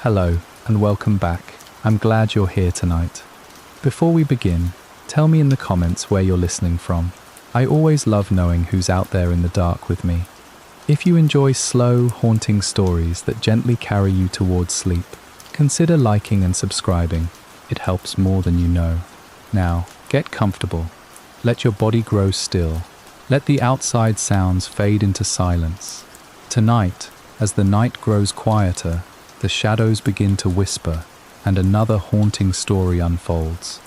Hello, and welcome back. I'm glad you're here tonight. Before we begin, tell me in the comments where you're listening from. I always love knowing who's out there in the dark with me. If you enjoy slow, haunting stories that gently carry you towards sleep, consider liking and subscribing. It helps more than you know. Now, get comfortable. Let your body grow still. Let the outside sounds fade into silence. Tonight, as the night grows quieter, the shadows begin to whisper, and another haunting story unfolds.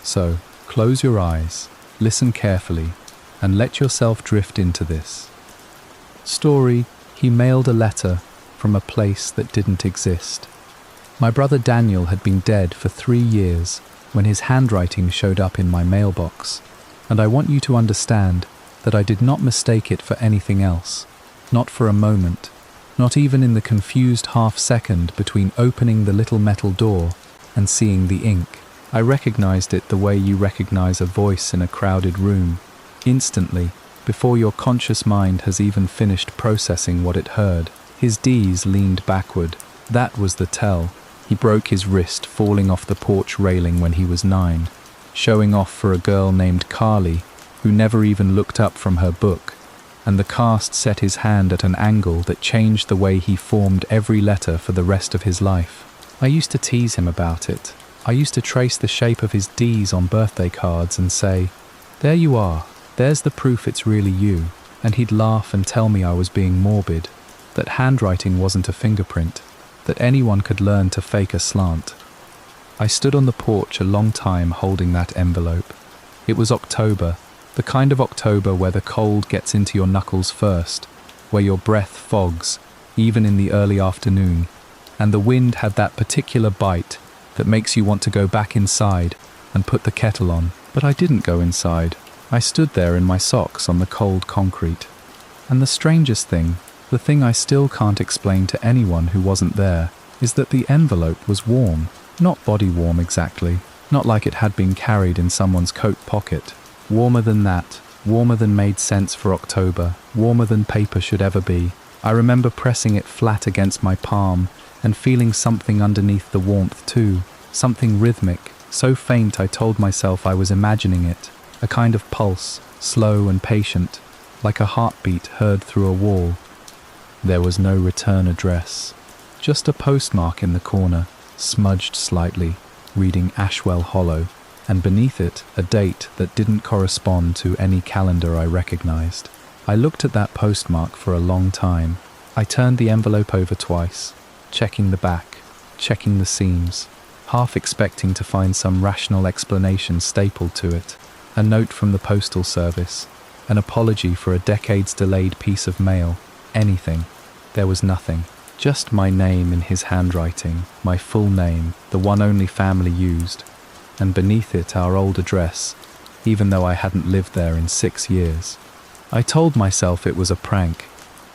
So, close your eyes, listen carefully, and let yourself drift into this. Story: He mailed a letter from a place that didn't exist. My brother Daniel had been dead for 3 years when his handwriting showed up in my mailbox, and I want you to understand that I did not mistake it for anything else, not for a moment. Not even in the confused half-second between opening the little metal door and seeing the ink. I recognized it the way you recognize a voice in a crowded room, instantly, before your conscious mind has even finished processing what it heard. His D's leaned backward. That was the tell. He broke his wrist falling off the porch railing when he was 9, showing off for a girl named Carly, who never even looked up from her book. And the cast set his hand at an angle that changed the way he formed every letter for the rest of his life. I used to tease him about it. I used to trace the shape of his D's on birthday cards and say, "There you are, there's the proof it's really you," and he'd laugh and tell me I was being morbid, that handwriting wasn't a fingerprint, that anyone could learn to fake a slant. I stood on the porch a long time holding that envelope. It was October. The kind of October where the cold gets into your knuckles first, where your breath fogs, even in the early afternoon, and the wind had that particular bite that makes you want to go back inside and put the kettle on. But I didn't go inside. I stood there in my socks on the cold concrete. And the strangest thing, the thing I still can't explain to anyone who wasn't there, is that the envelope was warm. Not body warm exactly, not like it had been carried in someone's coat pocket. Warmer than that, warmer than made sense for October, warmer than paper should ever be. I remember pressing it flat against my palm and feeling something underneath the warmth too, something rhythmic, so faint I told myself I was imagining it, a kind of pulse, slow and patient, like a heartbeat heard through a wall. There was no return address, just a postmark in the corner, smudged slightly, reading Ashwell Hollow, and beneath it a date that didn't correspond to any calendar I recognized. I looked at that postmark for a long time. I turned the envelope over twice, checking the back, checking the seams, half expecting to find some rational explanation stapled to it. A note from the postal service, an apology for a decades-delayed piece of mail, anything. There was nothing. Just my name in his handwriting, my full name, the one only family used, and beneath it our old address, even though I hadn't lived there in 6 years. I told myself it was a prank.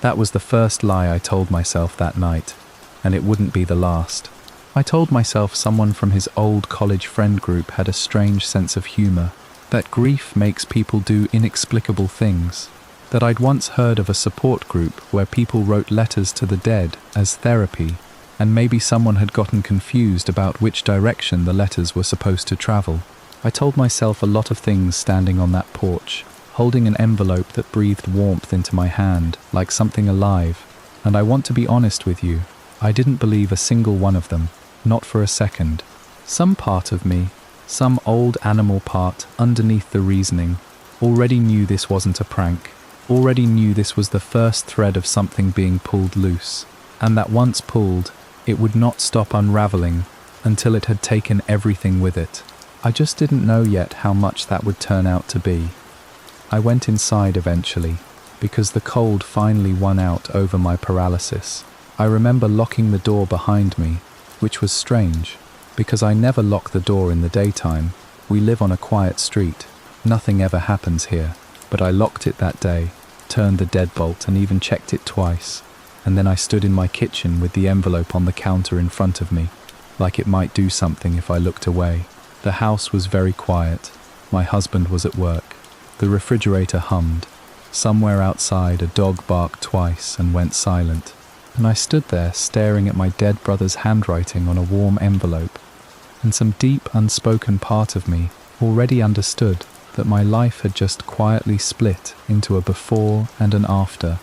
That was the first lie I told myself that night, and it wouldn't be the last. I told myself someone from his old college friend group had a strange sense of humor, that grief makes people do inexplicable things, that I'd once heard of a support group where people wrote letters to the dead as therapy, and maybe someone had gotten confused about which direction the letters were supposed to travel. I told myself a lot of things standing on that porch, holding an envelope that breathed warmth into my hand, like something alive. And I want to be honest with you, I didn't believe a single one of them, not for a second. Some part of me, some old animal part underneath the reasoning, already knew this wasn't a prank, already knew this was the first thread of something being pulled loose, and that once pulled, it would not stop unraveling until it had taken everything with it. I just didn't know yet how much that would turn out to be. I went inside eventually, because the cold finally won out over my paralysis. I remember locking the door behind me, which was strange, because I never lock the door in the daytime. We live on a quiet street. Nothing ever happens here. But I locked it that day, turned the deadbolt and even checked it twice. And then I stood in my kitchen with the envelope on the counter in front of me, like it might do something if I looked away. The house was very quiet. My husband was at work. The refrigerator hummed. Somewhere outside a dog barked twice and went silent. and I stood there staring at my dead brother's handwriting on a warm envelope, and some deep unspoken part of me already understood that my life had just quietly split into a before and an after,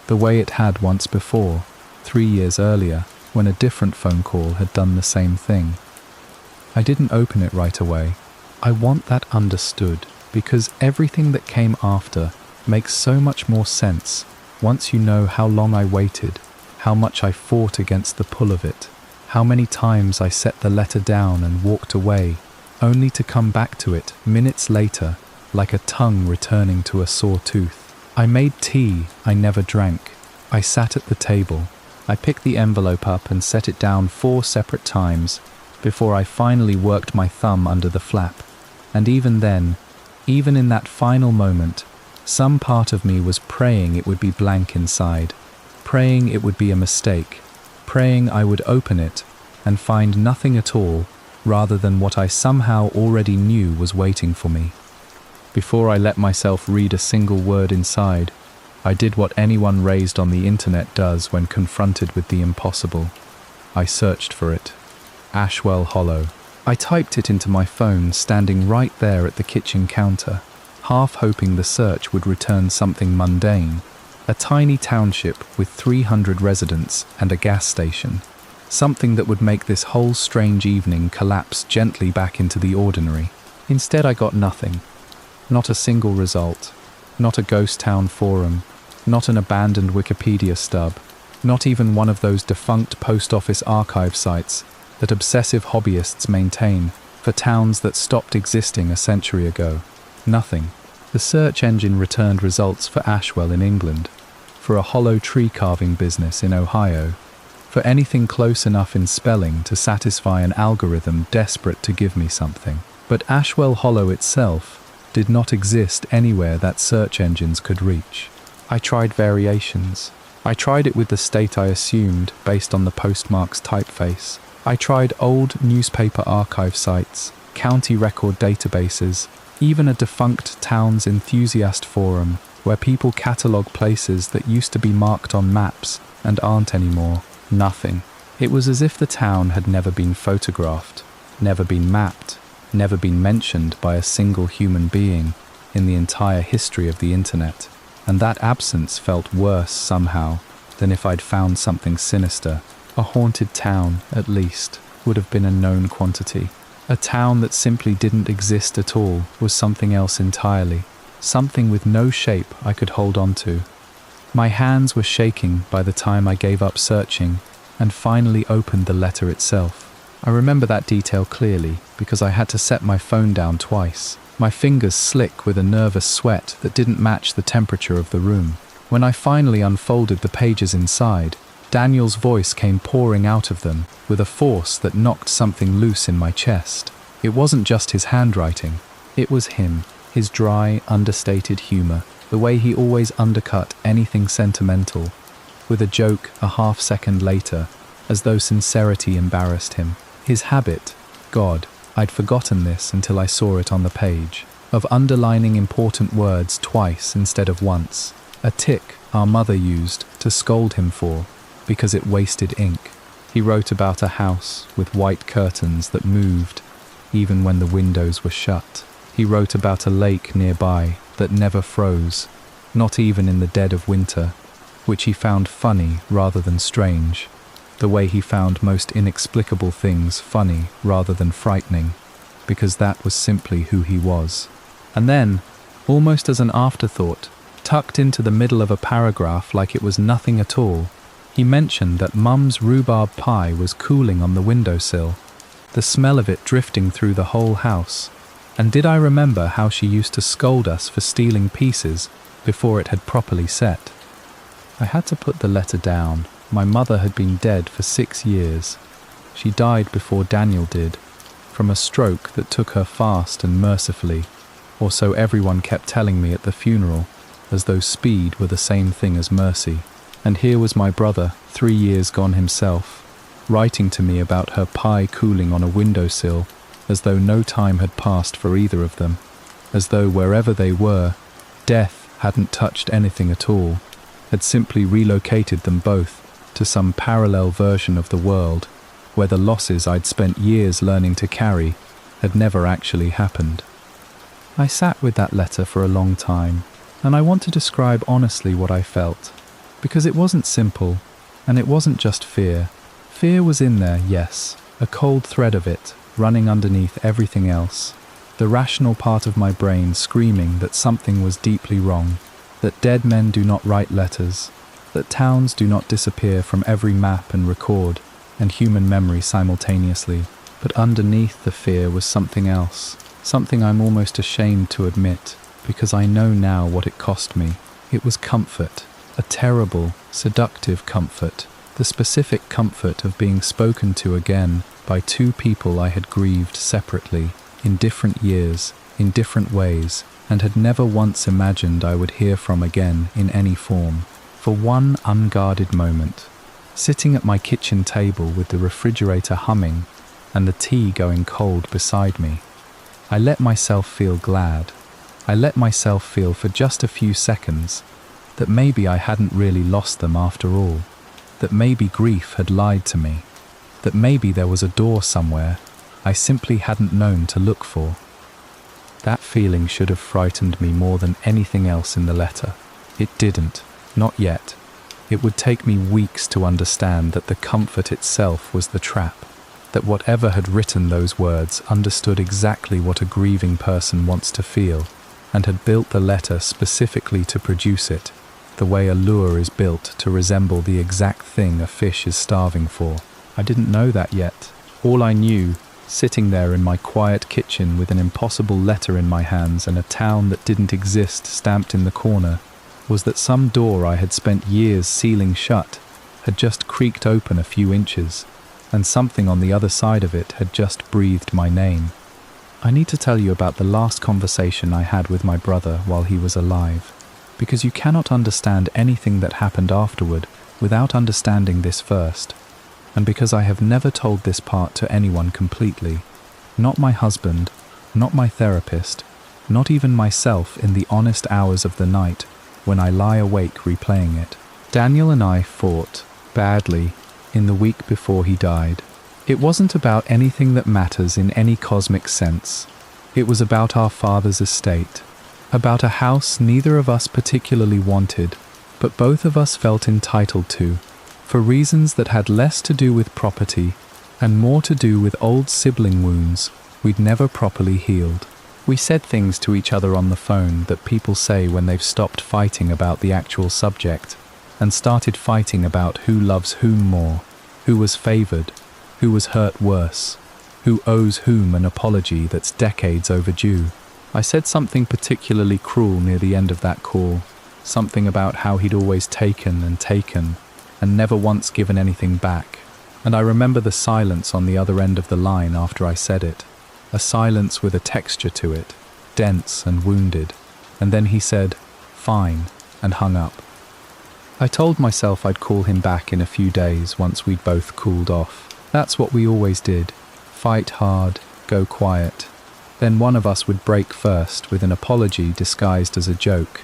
the way it had once before, 3 years earlier, when a different phone call had done the same thing. I didn't open it right away. I want that understood, because everything that came after makes so much more sense once you know how long I waited, how much I fought against the pull of it, how many times I set the letter down and walked away, only to come back to it minutes later, like a tongue returning to a sore tooth. I made tea I never drank. I sat at the table. I picked the envelope up and set it down 4 separate times before I finally worked my thumb under the flap. And even then, even in that final moment, some part of me was praying it would be blank inside, praying it would be a mistake, praying I would open it and find nothing at all rather than what I somehow already knew was waiting for me. Before I let myself read a single word inside, I did what anyone raised on the internet does when confronted with the impossible. I searched for it. Ashwell Hollow. I typed it into my phone standing right there at the kitchen counter, half hoping the search would return something mundane. A tiny township with 300 residents and a gas station. Something that would make this whole strange evening collapse gently back into the ordinary. Instead, I got nothing. Not a single result. Not a ghost town forum. Not an abandoned Wikipedia stub. Not even one of those defunct post office archive sites that obsessive hobbyists maintain for towns that stopped existing a century ago. Nothing. The search engine returned results for Ashwell in England, for a hollow tree carving business in Ohio, for anything close enough in spelling to satisfy an algorithm desperate to give me something. But Ashwell Hollow itself did not exist anywhere that search engines could reach. I tried variations. I tried it with the state I assumed based on the postmark's typeface. I tried old newspaper archive sites, county record databases, even a defunct town's enthusiast forum where people catalogue places that used to be marked on maps and aren't anymore. Nothing. It was as if the town had never been photographed, never been mapped, never been mentioned by a single human being in the entire history of the internet, and that absence felt worse somehow than if I'd found something sinister. A haunted town, at least, would have been a known quantity. A town that simply didn't exist at all was something else entirely, something with no shape I could hold on to. My hands were shaking by the time I gave up searching and finally opened the letter itself. I remember that detail clearly because I had to set my phone down twice, my fingers slick with a nervous sweat that didn't match the temperature of the room. When I finally unfolded the pages inside, Daniel's voice came pouring out of them with a force that knocked something loose in my chest. It wasn't just his handwriting, it was him, his dry, understated humor, the way he always undercut anything sentimental, with a joke a half-second later, as though sincerity embarrassed him. His habit, God, I'd forgotten this until I saw it on the page, of underlining important words twice instead of once, a tick our mother used to scold him for, because it wasted ink. He wrote about a house with white curtains that moved even when the windows were shut. He wrote about a lake nearby that never froze, not even in the dead of winter, which he found funny rather than strange, the way he found most inexplicable things funny rather than frightening, because that was simply who he was. And then, almost as an afterthought, tucked into the middle of a paragraph like it was nothing at all, he mentioned that Mum's rhubarb pie was cooling on the windowsill, the smell of it drifting through the whole house. And did I remember how she used to scold us for stealing pieces before it had properly set? I had to put the letter down. My mother had been dead for 6 years. She died before Daniel did, from a stroke that took her fast and mercifully, or so everyone kept telling me at the funeral, as though speed were the same thing as mercy. And here was my brother, 3 years gone himself, writing to me about her pie cooling on a windowsill, as though no time had passed for either of them, as though wherever they were, death hadn't touched anything at all, had simply relocated them both to some parallel version of the world where the losses I'd spent years learning to carry had never actually happened. I sat with that letter for a long time, and I want to describe honestly what I felt, because it wasn't simple, and it wasn't just fear. Fear was in there, yes, a cold thread of it, running underneath everything else. The rational part of my brain screaming that something was deeply wrong, that dead men do not write letters, that towns do not disappear from every map and record, and human memory simultaneously. But underneath the fear was something else, something I'm almost ashamed to admit, because I know now what it cost me. It was comfort, a terrible, seductive comfort, the specific comfort of being spoken to again by two people I had grieved separately, in different years, in different ways, and had never once imagined I would hear from again in any form. For one unguarded moment, sitting at my kitchen table with the refrigerator humming and the tea going cold beside me, I let myself feel glad. I let myself feel for just a few seconds that maybe I hadn't really lost them after all, that maybe grief had lied to me, that maybe there was a door somewhere I simply hadn't known to look for. That feeling should have frightened me more than anything else in the letter. It didn't, not yet. It would take me weeks to understand that the comfort itself was the trap, that whatever had written those words understood exactly what a grieving person wants to feel, and had built the letter specifically to produce it, the way a lure is built to resemble the exact thing a fish is starving for. I didn't know that yet. All I knew, sitting there in my quiet kitchen with an impossible letter in my hands and a town that didn't exist stamped in the corner, was that some door I had spent years sealing shut had just creaked open a few inches, and something on the other side of it had just breathed my name. I need to tell you about the last conversation I had with my brother while he was alive, because you cannot understand anything that happened afterward without understanding this first, and because I have never told this part to anyone completely, not my husband, not my therapist, not even myself in the honest hours of the night when I lie awake replaying it. Daniel and I fought, badly, in the week before he died. It wasn't about anything that matters in any cosmic sense. It was about our father's estate, about a house neither of us particularly wanted, but both of us felt entitled to, for reasons that had less to do with property and more to do with old sibling wounds we'd never properly healed. We said things to each other on the phone that people say when they've stopped fighting about the actual subject and started fighting about who loves whom more, who was favored, who was hurt worse, who owes whom an apology that's decades overdue. I said something particularly cruel near the end of that call, something about how he'd always taken and never once given anything back, and I remember the silence on the other end of the line after I said it, a silence with a texture to it, dense and wounded, and then he said, "Fine," and hung up. I told myself I'd call him back in a few days once we'd both cooled off. That's what we always did, fight hard, go quiet. Then one of us would break first with an apology disguised as a joke,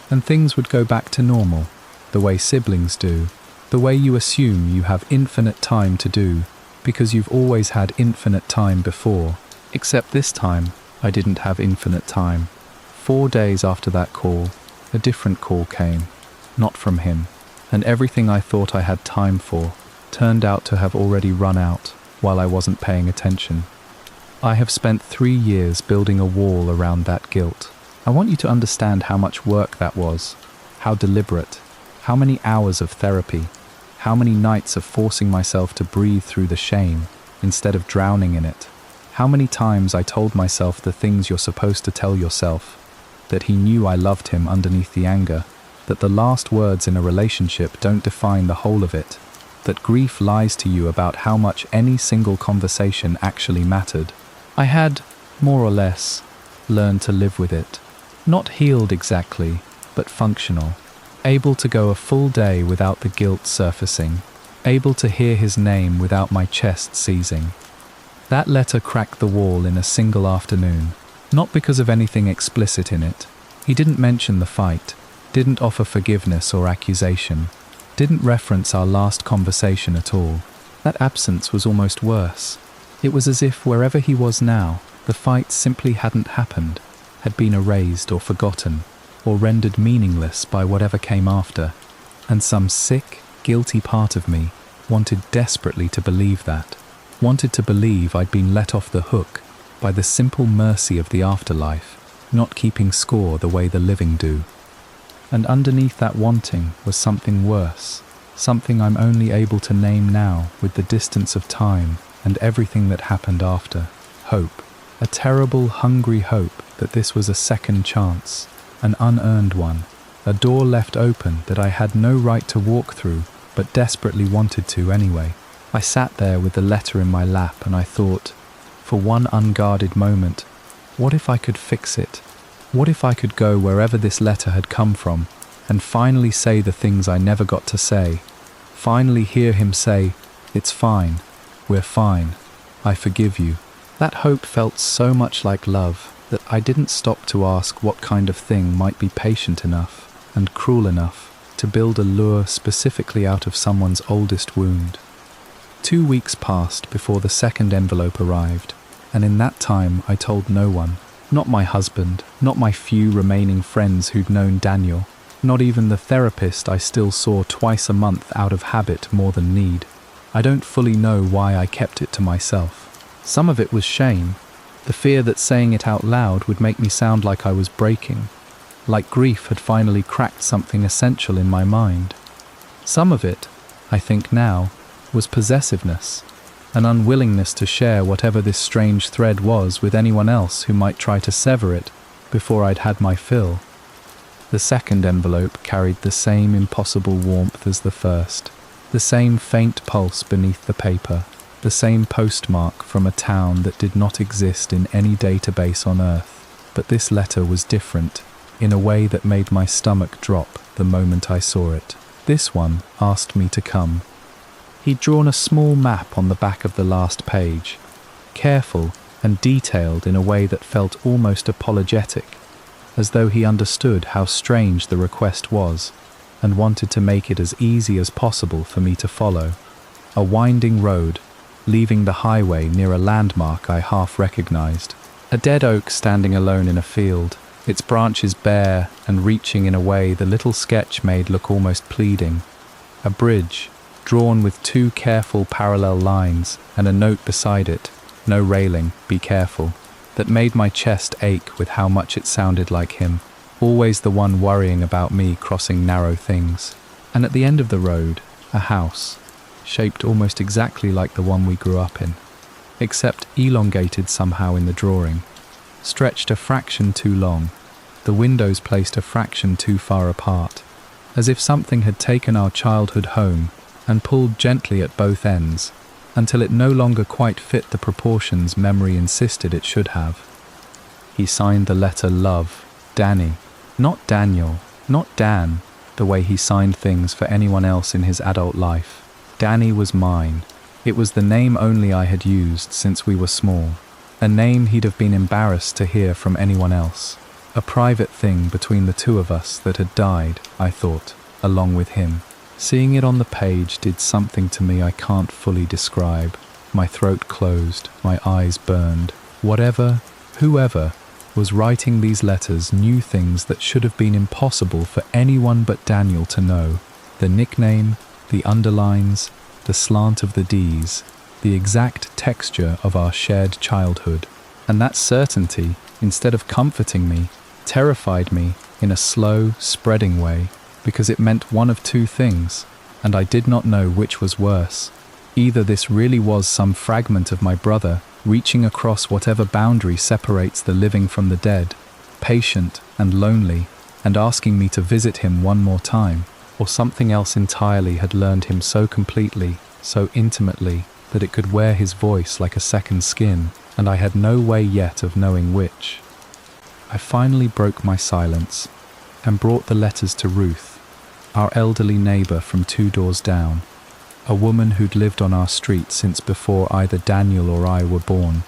and things would go back to normal, the way siblings do, the way you assume you have infinite time to do, because you've always had infinite time before. Except this time, I didn't have infinite time. 4 days after that call, a different call came, not from him, and everything I thought I had time for turned out to have already run out while I wasn't paying attention. I have spent 3 years building a wall around that guilt. I want you to understand how much work that was, how deliberate, how many hours of therapy, how many nights of forcing myself to breathe through the shame instead of drowning in it. How many times I told myself the things you're supposed to tell yourself, that he knew I loved him underneath the anger, that the last words in a relationship don't define the whole of it, that grief lies to you about how much any single conversation actually mattered. I had, more or less, learned to live with it. Not healed exactly, but functional. Able to go a full day without the guilt surfacing. Able to hear his name without my chest seizing. That letter cracked the wall in a single afternoon, not because of anything explicit in it. He didn't mention the fight, didn't offer forgiveness or accusation, didn't reference our last conversation at all. That absence was almost worse. It was as if wherever he was now, the fight simply hadn't happened, had been erased or forgotten, or rendered meaningless by whatever came after. And some sick, guilty part of me wanted desperately to believe that. Wanted to believe I'd been let off the hook by the simple mercy of the afterlife, not keeping score the way the living do. And underneath that wanting was something worse, something I'm only able to name now with the distance of time and everything that happened after. Hope. A terrible, hungry hope that this was a second chance, an unearned one, a door left open that I had no right to walk through, but desperately wanted to anyway. I sat there with the letter in my lap and I thought, for one unguarded moment, what if I could fix it? What if I could go wherever this letter had come from and finally say the things I never got to say? Finally hear him say, "It's fine, we're fine, I forgive you." That hope felt so much like love that I didn't stop to ask what kind of thing might be patient enough and cruel enough to build a lure specifically out of someone's oldest wound. 2 weeks passed before the second envelope arrived, and in that time I told no one. Not my husband, not my few remaining friends who'd known Daniel, not even the therapist I still saw twice a month out of habit more than need. I don't fully know why I kept it to myself. Some of it was shame, the fear that saying it out loud would make me sound like I was breaking, like grief had finally cracked something essential in my mind. Some of it, I think now, was possessiveness, an unwillingness to share whatever this strange thread was with anyone else who might try to sever it before I'd had my fill. The second envelope carried the same impossible warmth as the first, the same faint pulse beneath the paper, the same postmark from a town that did not exist in any database on Earth. But this letter was different, in a way that made my stomach drop the moment I saw it. This one asked me to come. He'd drawn a small map on the back of the last page, careful and detailed in a way that felt almost apologetic, as though he understood how strange the request was and wanted to make it as easy as possible for me to follow. A winding road, leaving the highway near a landmark I half recognized. A dead oak standing alone in a field, its branches bare and reaching in a way the little sketch made look almost pleading. A bridge, drawn with 2 careful parallel lines and a note beside it, "No railing, be careful," that made my chest ache with how much it sounded like him, always the one worrying about me crossing narrow things. And at the end of the road, a house, shaped almost exactly like the one we grew up in, except elongated somehow in the drawing, stretched a fraction too long, the windows placed a fraction too far apart, as if something had taken our childhood home and pulled gently at both ends until it no longer quite fit the proportions memory insisted it should have. He signed the letter Love, Danny, not Daniel, not Dan, the way he signed things for anyone else in his adult life. Danny was mine. It was the name only I had used since we were small, a name he'd have been embarrassed to hear from anyone else, a private thing between the two of us that had died, I thought, along with him. Seeing it on the page did something to me I can't fully describe. My throat closed, my eyes burned. Whatever, whoever, was writing these letters knew things that should have been impossible for anyone but Daniel to know. The nickname, the underlines, the slant of the D's, the exact texture of our shared childhood. And that certainty, instead of comforting me, terrified me in a slow, spreading way, because it meant one of 2 things, and I did not know which was worse. Either this really was some fragment of my brother, reaching across whatever boundary separates the living from the dead, patient and lonely, and asking me to visit him one more time, or something else entirely had learned him so completely, so intimately, that it could wear his voice like a second skin, and I had no way yet of knowing which. I finally broke my silence and brought the letters to Ruth, our elderly neighbour from 2 doors down, a woman who'd lived on our street since before either Daniel or I were born,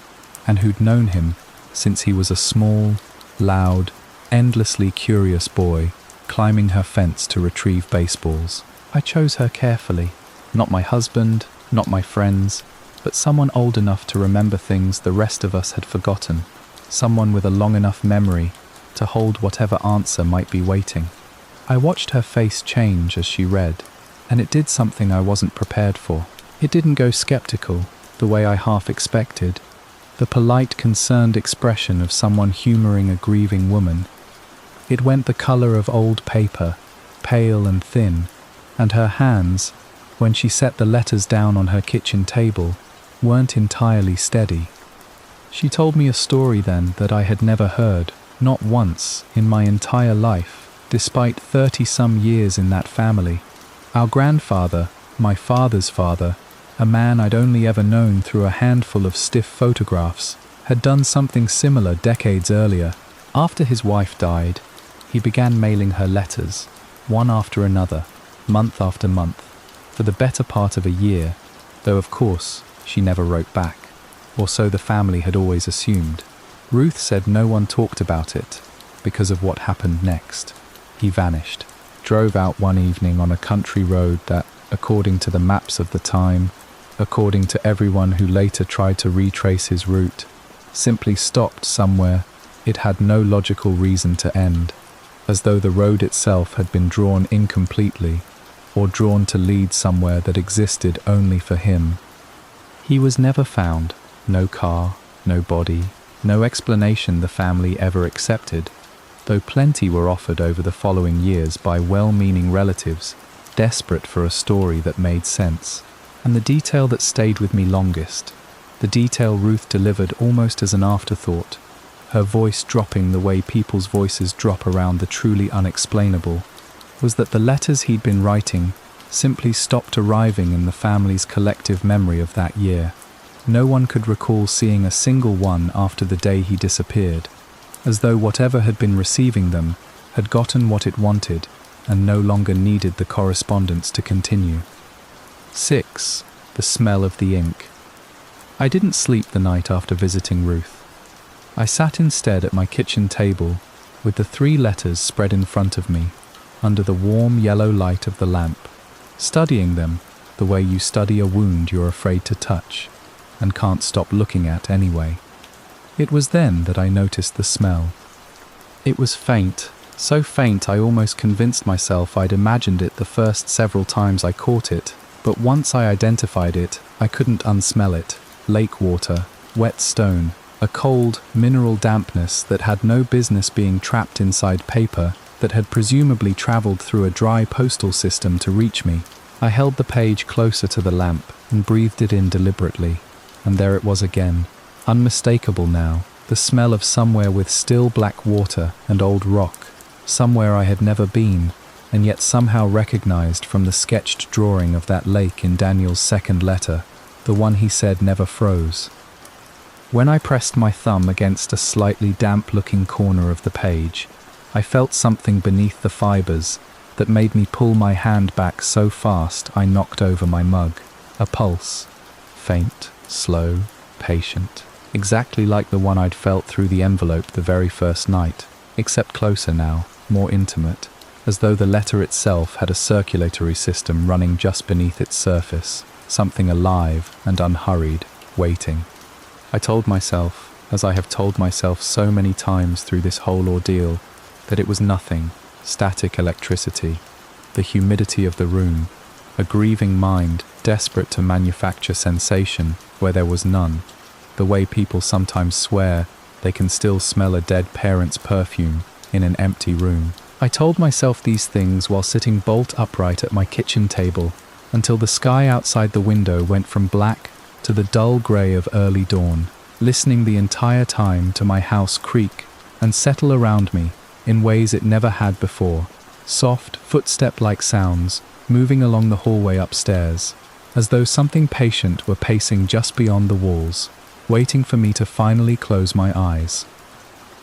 and who'd known him since he was a small, loud, endlessly curious boy climbing her fence to retrieve baseballs. I chose her carefully. Not my husband, not my friends, but someone old enough to remember things the rest of us had forgotten. Someone with a long enough memory to hold whatever answer might be waiting. I watched her face change as she read, and it did something I wasn't prepared for. It didn't go skeptical, the way I half expected. The polite, concerned expression of someone humoring a grieving woman. It went the color of old paper, pale and thin, and her hands, when she set the letters down on her kitchen table, weren't entirely steady. She told me a story then that I had never heard, not once, in my entire life, despite 30-some years in that family. Our grandfather, my father's father, a man I'd only ever known through a handful of stiff photographs, had done something similar decades earlier. After his wife died, he began mailing her letters, one after another, month after month, for the better part of a year, though of course she never wrote back, or so the family had always assumed. Ruth said no one talked about it because of what happened next. He vanished, drove out one evening on a country road that, according to the maps of the time, according to everyone who later tried to retrace his route, simply stopped somewhere it had no logical reason to end, as though the road itself had been drawn incompletely, or drawn to lead somewhere that existed only for him. He was never found, no car, no body, no explanation the family ever accepted, though plenty were offered over the following years by well-meaning relatives, desperate for a story that made sense. And the detail that stayed with me longest, the detail Ruth delivered almost as an afterthought, her voice dropping the way people's voices drop around the truly unexplainable, was that the letters he'd been writing simply stopped arriving in the family's collective memory of that year. No one could recall seeing a single one after the day he disappeared, as though whatever had been receiving them had gotten what it wanted and no longer needed the correspondence to continue. 6. The smell of the ink. I didn't sleep the night after visiting Ruth. I sat instead at my kitchen table with the 3 letters spread in front of me under the warm yellow light of the lamp, studying them the way you study a wound you're afraid to touch and can't stop looking at anyway. It was then that I noticed the smell. It was faint, so faint I almost convinced myself I'd imagined it the first several times I caught it, but once I identified it, I couldn't unsmell it. Lake water, wet stone, a cold, mineral dampness that had no business being trapped inside paper that had presumably travelled through a dry postal system to reach me. I held the page closer to the lamp and breathed it in deliberately, and there it was again, unmistakable now, the smell of somewhere with still black water and old rock, somewhere I had never been, and yet somehow recognized from the sketched drawing of that lake in Daniel's second letter, the one he said never froze. When I pressed my thumb against a slightly damp-looking corner of the page, I felt something beneath the fibers that made me pull my hand back so fast I knocked over my mug. A pulse, faint, slow, patient, exactly like the one I'd felt through the envelope the very first night, except closer now, more intimate, as though the letter itself had a circulatory system running just beneath its surface, something alive and unhurried, waiting. I told myself, as I have told myself so many times through this whole ordeal, that it was nothing, static electricity, the humidity of the room, a grieving mind desperate to manufacture sensation where there was none, the way people sometimes swear they can still smell a dead parent's perfume in an empty room. I told myself these things while sitting bolt upright at my kitchen table until the sky outside the window went from black to the dull grey of early dawn, listening the entire time to my house creak and settle around me in ways it never had before, soft, footstep-like sounds moving along the hallway upstairs, as though something patient were pacing just beyond the walls, waiting for me to finally close my eyes.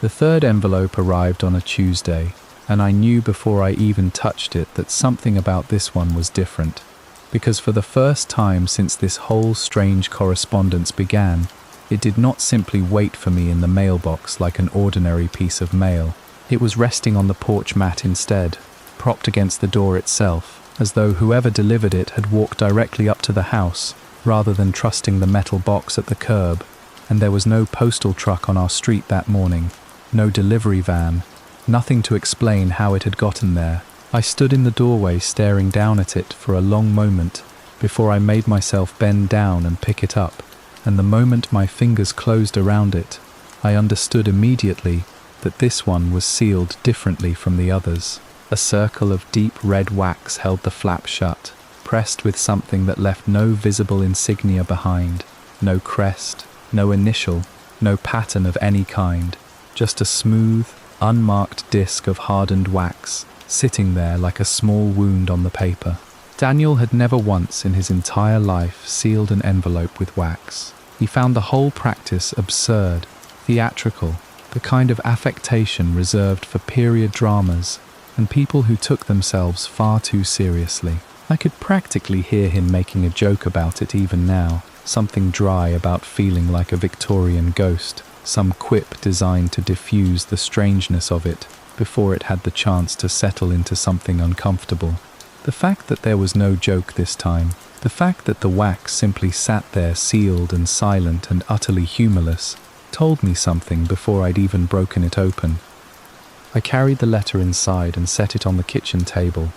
The 3rd envelope arrived on a Tuesday, and I knew before I even touched it that something about this one was different, because for the first time since this whole strange correspondence began, it did not simply wait for me in the mailbox like an ordinary piece of mail. It was resting on the porch mat instead, propped against the door itself, as though whoever delivered it had walked directly up to the house rather than trusting the metal box at the curb. And there was no postal truck on our street that morning, no delivery van, nothing to explain how it had gotten there. I stood in the doorway staring down at it for a long moment before I made myself bend down and pick it up, and the moment my fingers closed around it, I understood immediately that this one was sealed differently from the others. A circle of deep red wax held the flap shut, pressed with something that left no visible insignia behind, no crest, no initial, no pattern of any kind, just a smooth, unmarked disc of hardened wax, sitting there like a small wound on the paper. Daniel had never once in his entire life sealed an envelope with wax. He found the whole practice absurd, theatrical, the kind of affectation reserved for period dramas and people who took themselves far too seriously. I could practically hear him making a joke about it even now, something dry about feeling like a Victorian ghost, some quip designed to diffuse the strangeness of it before it had the chance to settle into something uncomfortable. The fact that there was no joke this time, the fact that the wax simply sat there sealed and silent and utterly humorless, told me something before I'd even broken it open. I carried the letter inside and set it on the kitchen table,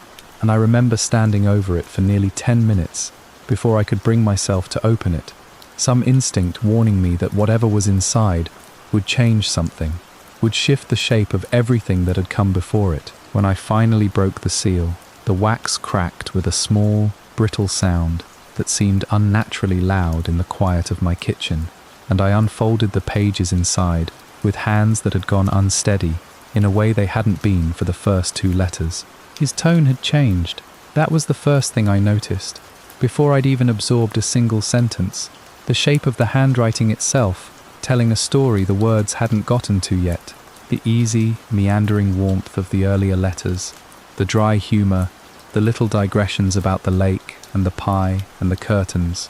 and I remember standing over it for nearly 10 minutes before I could bring myself to open it, some instinct warning me that whatever was inside would change something, would shift the shape of everything that had come before it. When I finally broke the seal, the wax cracked with a small, brittle sound that seemed unnaturally loud in the quiet of my kitchen, and I unfolded the pages inside with hands that had gone unsteady in a way they hadn't been for the first 2 letters. His tone had changed. That was the first thing I noticed. Before I'd even absorbed a single sentence, the shape of the handwriting itself, telling a story the words hadn't gotten to yet, the easy, meandering warmth of the earlier letters, the dry humour, the little digressions about the lake and the pie and the curtains,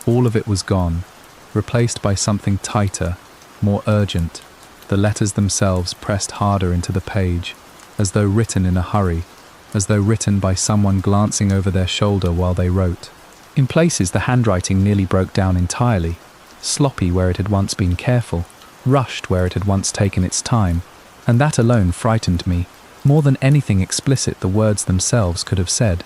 all of it was gone, replaced by something tighter, more urgent. The letters themselves pressed harder into the page, as though written in a hurry, as though written by someone glancing over their shoulder while they wrote. In places the handwriting nearly broke down entirely, sloppy where it had once been careful, rushed where it had once taken its time, and that alone frightened me, more than anything explicit the words themselves could have said.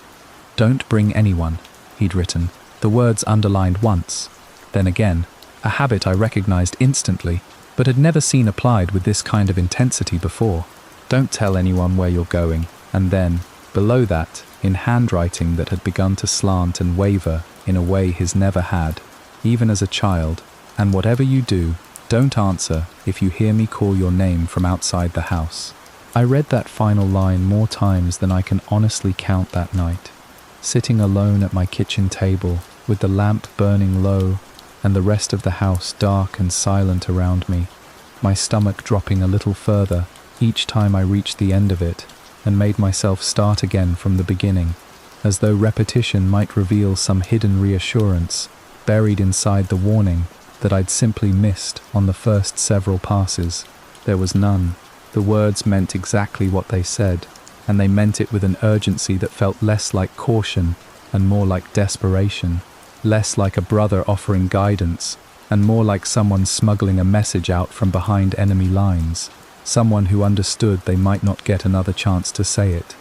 "Don't bring anyone," he'd written, the words underlined once, then again, a habit I recognized instantly, but had never seen applied with this kind of intensity before. "Don't tell anyone where you're going," and then, below that, in handwriting that had begun to slant and waver in a way his never had, even as a child, "and whatever you do, don't answer if you hear me call your name from outside the house." I read that final line more times than I can honestly count that night, sitting alone at my kitchen table with the lamp burning low and the rest of the house dark and silent around me, my stomach dropping a little further each time I reached the end of it and made myself start again from the beginning, as though repetition might reveal some hidden reassurance buried inside the warning that I'd simply missed on the first several passes. There was none. The words meant exactly what they said, and they meant it with an urgency that felt less like caution and more like desperation, less like a brother offering guidance and more like someone smuggling a message out from behind enemy lines, someone who understood they might not get another chance to say it.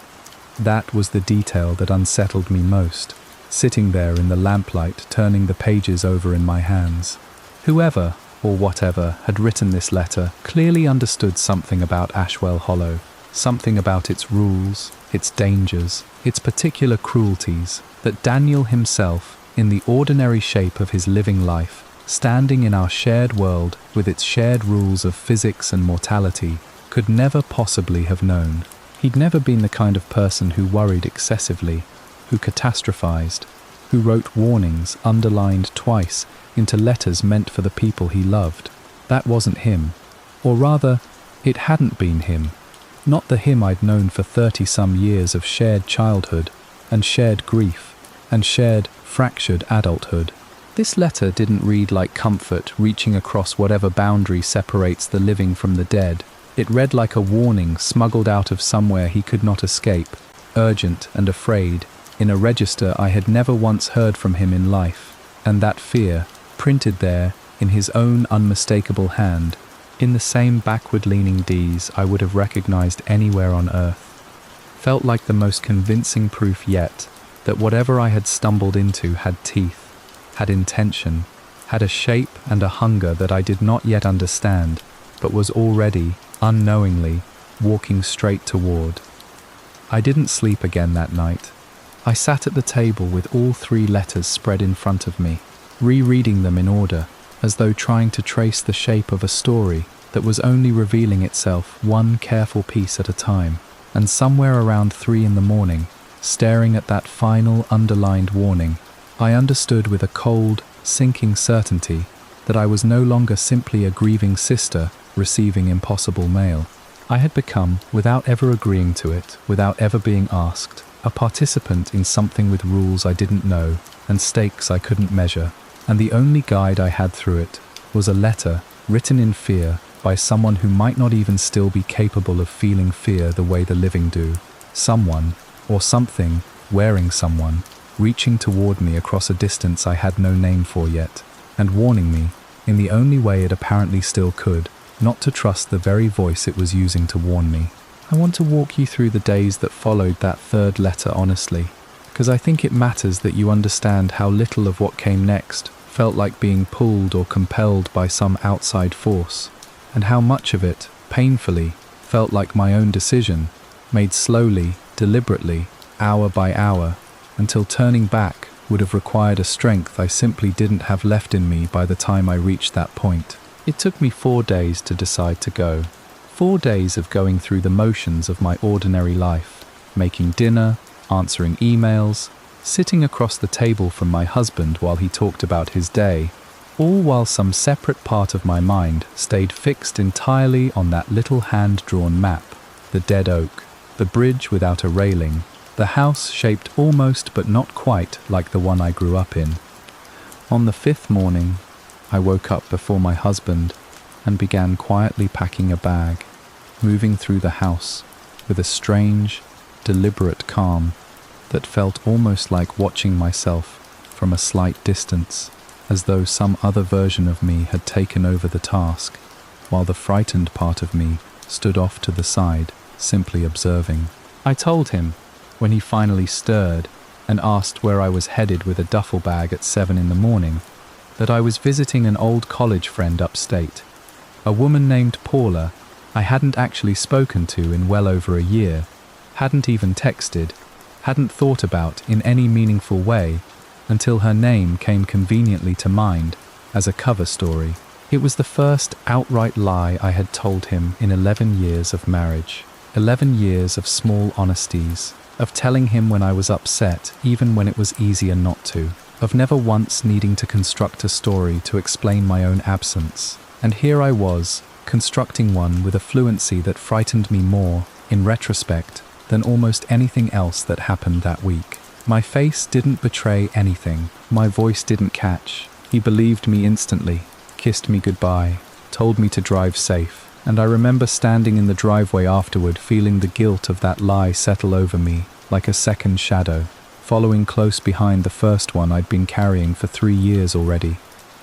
That was the detail that unsettled me most, sitting there in the lamplight turning the pages over in my hands. Whoever, or whatever, had written this letter clearly understood something about Ashwell Hollow, something about its rules, its dangers, its particular cruelties, that Daniel himself, in the ordinary shape of his living life, standing in our shared world with its shared rules of physics and mortality, could never possibly have known. He'd never been the kind of person who worried excessively, who catastrophized, who wrote warnings underlined twice into letters meant for the people he loved. That wasn't him. Or rather, it hadn't been him. Not the him I'd known for 30-some years of shared childhood, and shared grief, and shared, fractured adulthood. This letter didn't read like comfort reaching across whatever boundary separates the living from the dead. It read like a warning smuggled out of somewhere he could not escape, urgent and afraid, in a register I had never once heard from him in life, and that fear, printed there in his own unmistakable hand, in the same backward-leaning D's I would have recognized anywhere on earth, felt like the most convincing proof yet that whatever I had stumbled into had teeth, had intention, had a shape and a hunger that I did not yet understand, but was already, unknowingly, walking straight toward. I didn't sleep again that night. I sat at the table with all 3 letters spread in front of me, rereading them in order, as though trying to trace the shape of a story that was only revealing itself one careful piece at a time. And somewhere around 3 in the morning, staring at that final underlined warning, I understood with a cold, sinking certainty that I was no longer simply a grieving sister receiving impossible mail. I had become, without ever agreeing to it, without ever being asked, a participant in something with rules I didn't know and stakes I couldn't measure, and the only guide I had through it was a letter written in fear by someone who might not even still be capable of feeling fear the way the living do. Someone, or something, wearing someone, reaching toward me across a distance I had no name for yet, and warning me, in the only way it apparently still could, not to trust the very voice it was using to warn me. I want to walk you through the days that followed that 3rd letter honestly, because I think it matters that you understand how little of what came next felt like being pulled or compelled by some outside force, and how much of it, painfully, felt like my own decision, made slowly, deliberately, hour by hour, until turning back would have required a strength I simply didn't have left in me by the time I reached that point. It took me 4 days to decide to go. 4 days of going through the motions of my ordinary life, making dinner, answering emails, sitting across the table from my husband while he talked about his day, all while some separate part of my mind stayed fixed entirely on that little hand-drawn map, the dead oak, the bridge without a railing, the house shaped almost but not quite like the one I grew up in. On the 5th morning, I woke up before my husband and began quietly packing a bag, moving through the house with a strange, deliberate calm that felt almost like watching myself from a slight distance, as though some other version of me had taken over the task, while the frightened part of me stood off to the side, simply observing. I told him, when he finally stirred and asked where I was headed with a duffel bag at 7 in the morning, that I was visiting an old college friend upstate, a woman named Paula I hadn't actually spoken to in well over a year, hadn't even texted, hadn't thought about in any meaningful way until her name came conveniently to mind as a cover story. It was the first outright lie I had told him in 11 years of marriage, 11 years of small honesties, of telling him when I was upset even when it was easier not to, of never once needing to construct a story to explain my own absence. And here I was, constructing one with a fluency that frightened me more, in retrospect, than almost anything else that happened that week. My face didn't betray anything, my voice didn't catch. He believed me instantly, kissed me goodbye, told me to drive safe, and I remember standing in the driveway afterward feeling the guilt of that lie settle over me like a second shadow, following close behind the first one I'd been carrying for 3 years already,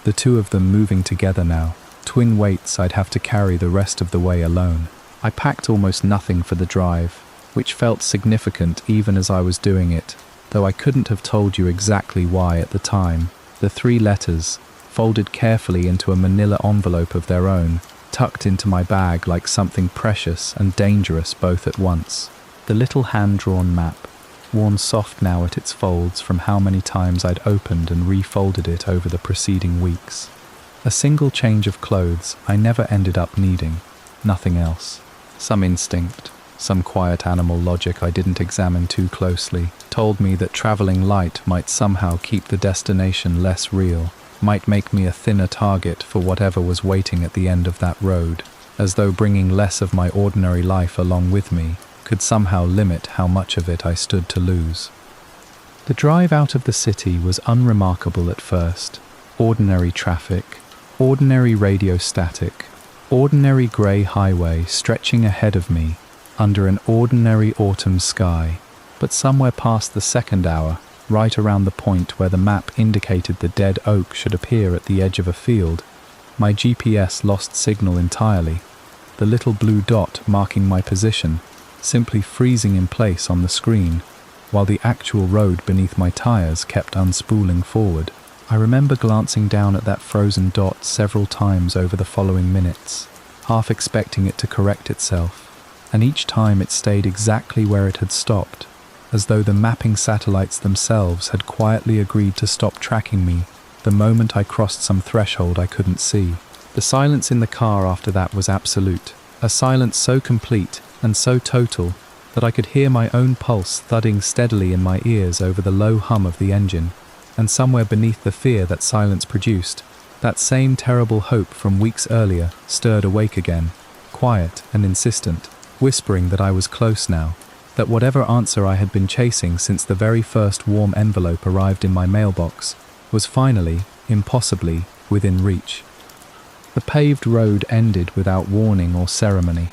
the two of them moving together now, twin weights I'd have to carry the rest of the way alone. I packed almost nothing for the drive, which felt significant even as I was doing it, though I couldn't have told you exactly why at the time. The 3 letters, folded carefully into a manila envelope of their own, tucked into my bag like something precious and dangerous both at once. The little hand-drawn map, worn soft now at its folds from how many times I'd opened and refolded it over the preceding weeks. A single change of clothes I never ended up needing, nothing else. Some instinct, some quiet animal logic I didn't examine too closely, told me that traveling light might somehow keep the destination less real, might make me a thinner target for whatever was waiting at the end of that road, as though bringing less of my ordinary life along with me could somehow limit how much of it I stood to lose. The drive out of the city was unremarkable at first. Ordinary traffic, ordinary radio static, ordinary grey highway stretching ahead of me under an ordinary autumn sky. But somewhere past the second hour, right around the point where the map indicated the dead oak should appear at the edge of a field, my GPS lost signal entirely, the little blue dot marking my position simply freezing in place on the screen, while the actual road beneath my tires kept unspooling forward. I remember glancing down at that frozen dot several times over the following minutes, half expecting it to correct itself, and each time it stayed exactly where it had stopped, as though the mapping satellites themselves had quietly agreed to stop tracking me the moment I crossed some threshold I couldn't see. The silence in the car after that was absolute, a silence so complete and so total that I could hear my own pulse thudding steadily in my ears over the low hum of the engine, and somewhere beneath the fear that silence produced, that same terrible hope from weeks earlier stirred awake again, quiet and insistent, whispering that I was close now, that whatever answer I had been chasing since the very first warm envelope arrived in my mailbox was finally, impossibly, within reach. The paved road ended without warning or ceremony,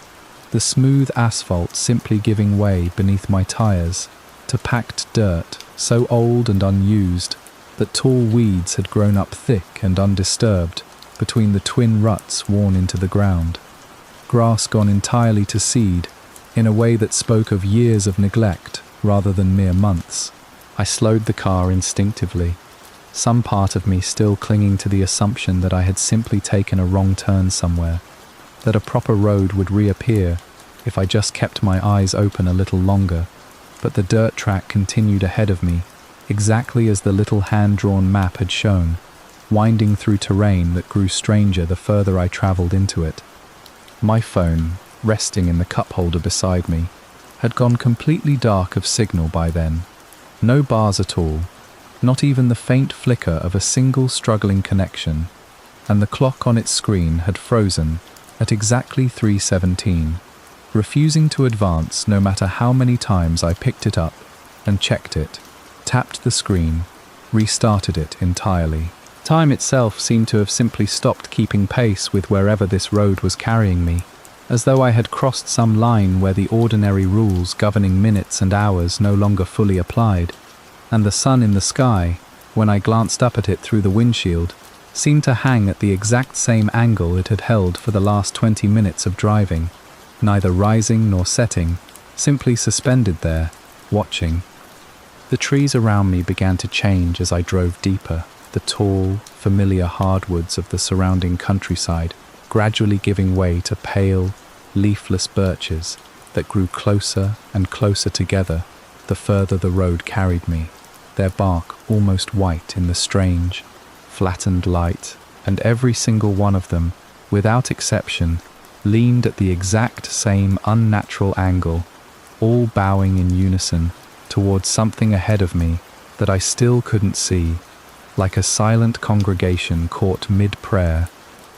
the smooth asphalt simply giving way beneath my tires to packed dirt so old and unused that tall weeds had grown up thick and undisturbed between the twin ruts worn into the ground. Grass gone entirely to seed in a way that spoke of years of neglect rather than mere months. I slowed the car instinctively, some part of me still clinging to the assumption that I had simply taken a wrong turn somewhere, that a proper road would reappear if I just kept my eyes open a little longer. But the dirt track continued ahead of me, exactly as the little hand-drawn map had shown, winding through terrain that grew stranger the further I travelled into it. My phone, resting in the cup holder beside me, had gone completely dark of signal by then. No bars at all, not even the faint flicker of a single struggling connection, and the clock on its screen had frozen at exactly 3:17, refusing to advance no matter how many times I picked it up and checked it, tapped the screen, restarted it entirely. Time itself seemed to have simply stopped keeping pace with wherever this road was carrying me, as though I had crossed some line where the ordinary rules governing minutes and hours no longer fully applied, and the sun in the sky, when I glanced up at it through the windshield, seemed to hang at the exact same angle it had held for the last 20 minutes of driving, neither rising nor setting, simply suspended there, watching. The trees around me began to change as I drove deeper, the tall, familiar hardwoods of the surrounding countryside gradually giving way to pale, leafless birches that grew closer and closer together the further the road carried me, their bark almost white in the strange, flattened light, and every single one of them, without exception, leaned at the exact same unnatural angle, all bowing in unison towards something ahead of me that I still couldn't see, like a silent congregation caught mid-prayer,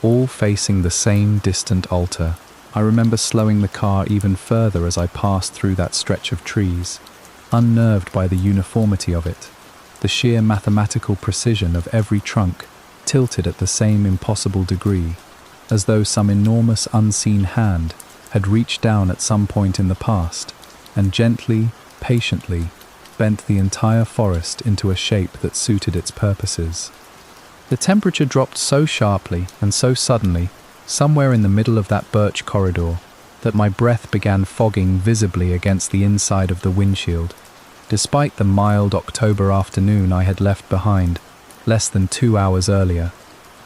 all facing the same distant altar. I remember slowing the car even further as I passed through that stretch of trees, unnerved by the uniformity of it, the sheer mathematical precision of every trunk tilted at the same impossible degree, as though some enormous unseen hand had reached down at some point in the past and gently, patiently bent the entire forest into a shape that suited its purposes. The temperature dropped so sharply and so suddenly, somewhere in the middle of that birch corridor, that my breath began fogging visibly against the inside of the windshield, despite the mild October afternoon I had left behind less than 2 hours earlier,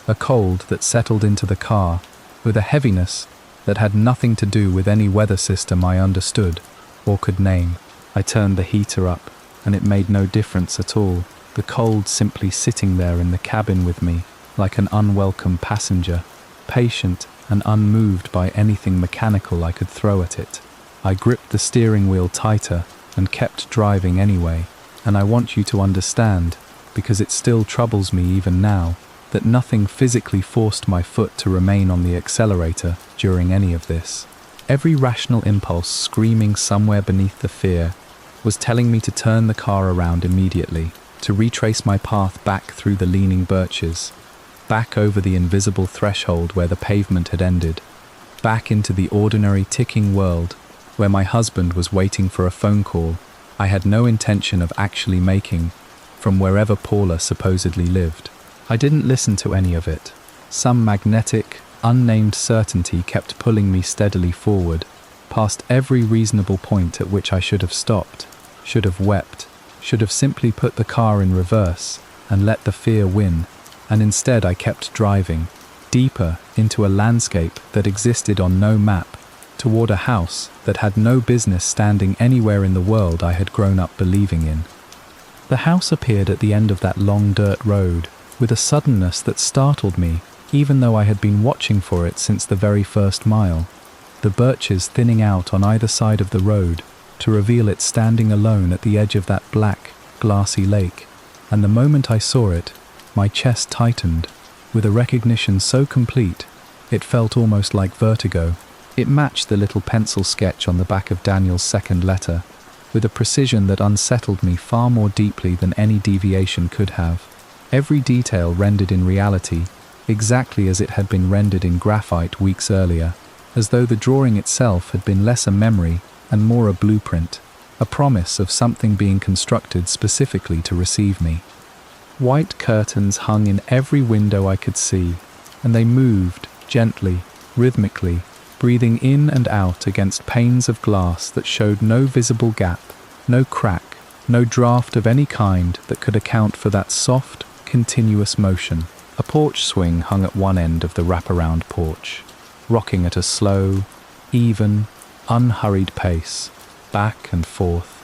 a cold that settled into the car with a heaviness that had nothing to do with any weather system I understood or could name. I turned the heater up, and it made no difference at all, the cold simply sitting there in the cabin with me like an unwelcome passenger, patient and unmoved by anything mechanical I could throw at it. I gripped the steering wheel tighter and kept driving anyway, and I want you to understand, because it still troubles me even now, that nothing physically forced my foot to remain on the accelerator during any of this. Every rational impulse screaming somewhere beneath the fear was telling me to turn the car around immediately, to retrace my path back through the leaning birches, back over the invisible threshold where the pavement had ended, back into the ordinary ticking world where my husband was waiting for a phone call I had no intention of actually making from wherever Paula supposedly lived. I didn't listen to any of it. Some magnetic, unnamed certainty kept pulling me steadily forward, past every reasonable point at which I should have stopped, should have wept, should have simply put the car in reverse and let the fear win, and instead I kept driving, deeper into a landscape that existed on no map, toward a house that had no business standing anywhere in the world I had grown up believing in. The house appeared at the end of that long dirt road, with a suddenness that startled me, even though I had been watching for it since the very first mile, the birches thinning out on either side of the road to reveal it standing alone at the edge of that black, glassy lake, and the moment I saw it, my chest tightened, with a recognition so complete, it felt almost like vertigo. It matched the little pencil sketch on the back of Daniel's second letter, with a precision that unsettled me far more deeply than any deviation could have. Every detail rendered in reality, exactly as it had been rendered in graphite weeks earlier, as though the drawing itself had been less a memory and more a blueprint, a promise of something being constructed specifically to receive me. White curtains hung in every window I could see, and they moved, gently, rhythmically, breathing in and out against panes of glass that showed no visible gap, no crack, no draft of any kind that could account for that soft, continuous motion. A porch swing hung at one end of the wraparound porch, rocking at a slow, even, unhurried pace, back and forth,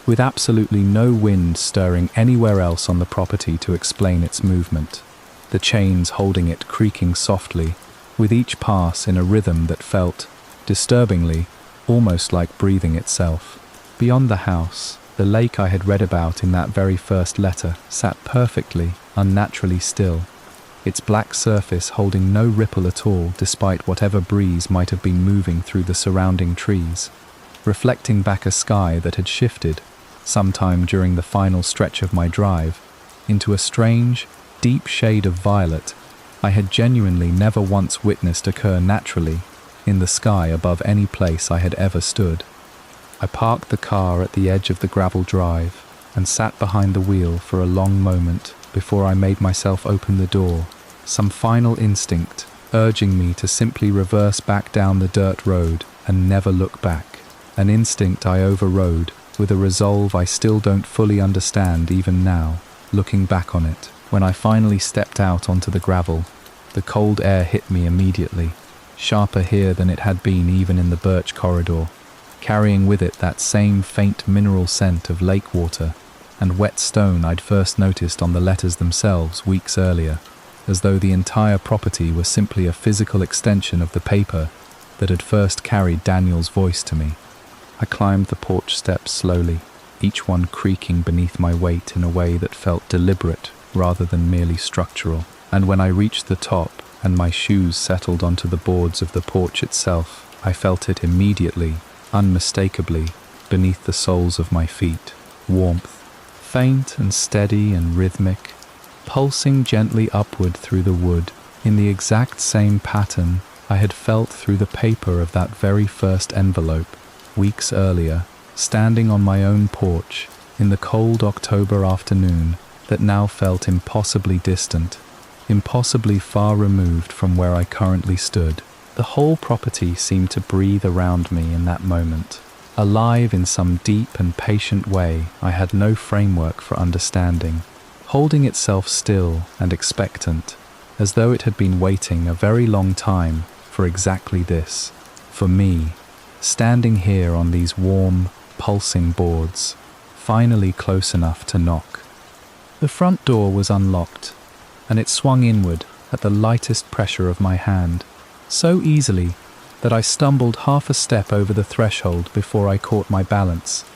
with absolutely no wind stirring anywhere else on the property to explain its movement, the chains holding it creaking softly, with each pass in a rhythm that felt, disturbingly, almost like breathing itself. Beyond the house, the lake I had read about in that very first letter sat perfectly, unnaturally still, its black surface holding no ripple at all despite whatever breeze might have been moving through the surrounding trees, reflecting back a sky that had shifted, sometime during the final stretch of my drive, into a strange, deep shade of violet I had genuinely never once witnessed occur naturally in the sky above any place I had ever stood. I parked the car at the edge of the gravel drive and sat behind the wheel for a long moment before I made myself open the door, some final instinct urging me to simply reverse back down the dirt road and never look back, an instinct I overrode with a resolve I still don't fully understand even now, looking back on it. When I finally stepped out onto the gravel, the cold air hit me immediately, sharper here than it had been even in the birch corridor, carrying with it that same faint mineral scent of lake water and wet stone I'd first noticed on the letters themselves weeks earlier, as though the entire property was simply a physical extension of the paper that had first carried Daniel's voice to me. I climbed the porch steps slowly, each one creaking beneath my weight in a way that felt deliberate rather than merely structural, and when I reached the top and my shoes settled onto the boards of the porch itself, I felt it immediately, unmistakably, beneath the soles of my feet. Warmth, faint and steady and rhythmic, pulsing gently upward through the wood, in the exact same pattern I had felt through the paper of that very first envelope, weeks earlier, standing on my own porch, in the cold October afternoon that now felt impossibly distant, impossibly far removed from where I currently stood. The whole property seemed to breathe around me in that moment, alive in some deep and patient way I had no framework for understanding, holding itself still and expectant, as though it had been waiting a very long time for exactly this, for me, standing here on these warm, pulsing boards, finally close enough to knock. The front door was unlocked, and it swung inward at the lightest pressure of my hand, so easily that I stumbled half a step over the threshold before I caught my balance,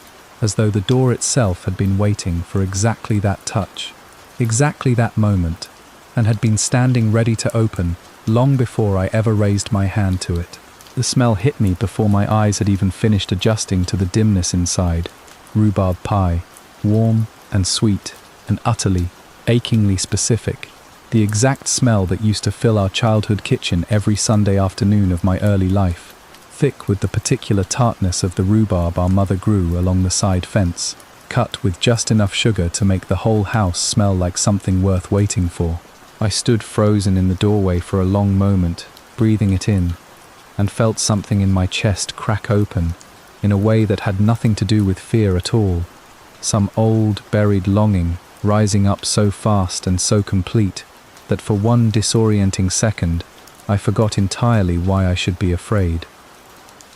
as though the door itself had been waiting for exactly that touch, exactly that moment, and had been standing ready to open long before I ever raised my hand to it. The smell hit me before my eyes had even finished adjusting to the dimness inside. Rhubarb pie, warm and sweet and utterly, achingly specific. The exact smell that used to fill our childhood kitchen every Sunday afternoon of my early life. thick with the particular tartness of the rhubarb our mother grew along the side fence, cut with just enough sugar to make the whole house smell like something worth waiting for. I stood frozen in the doorway for a long moment, breathing it in, and felt something in my chest crack open in a way that had nothing to do with fear at all. Some old, buried longing rising up so fast and so complete that for one disorienting second I forgot entirely why I should be afraid.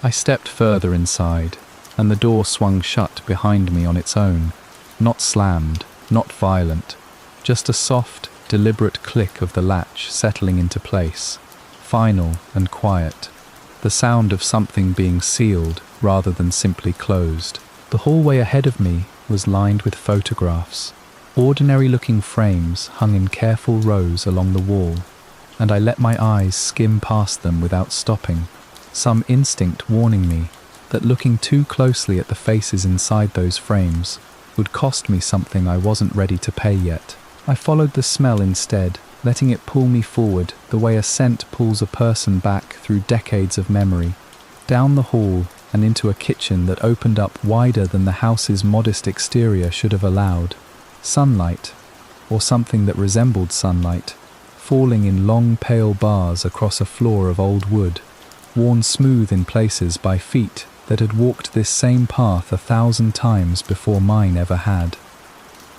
I stepped further inside, and the door swung shut behind me on its own, not slammed, not violent, just a soft, deliberate click of the latch settling into place, final and quiet, the sound of something being sealed rather than simply closed. The hallway ahead of me was lined with photographs, ordinary-looking frames hung in careful rows along the wall, and I let my eyes skim past them without stopping, some instinct warning me that looking too closely at the faces inside those frames would cost me something I wasn't ready to pay yet. I followed the smell instead, letting it pull me forward the way a scent pulls a person back through decades of memory, down the hall and into a kitchen that opened up wider than the house's modest exterior should have allowed. Sunlight, or something that resembled sunlight, falling in long pale bars across a floor of old wood, worn smooth in places by feet that had walked this same path 1,000 times before mine ever had.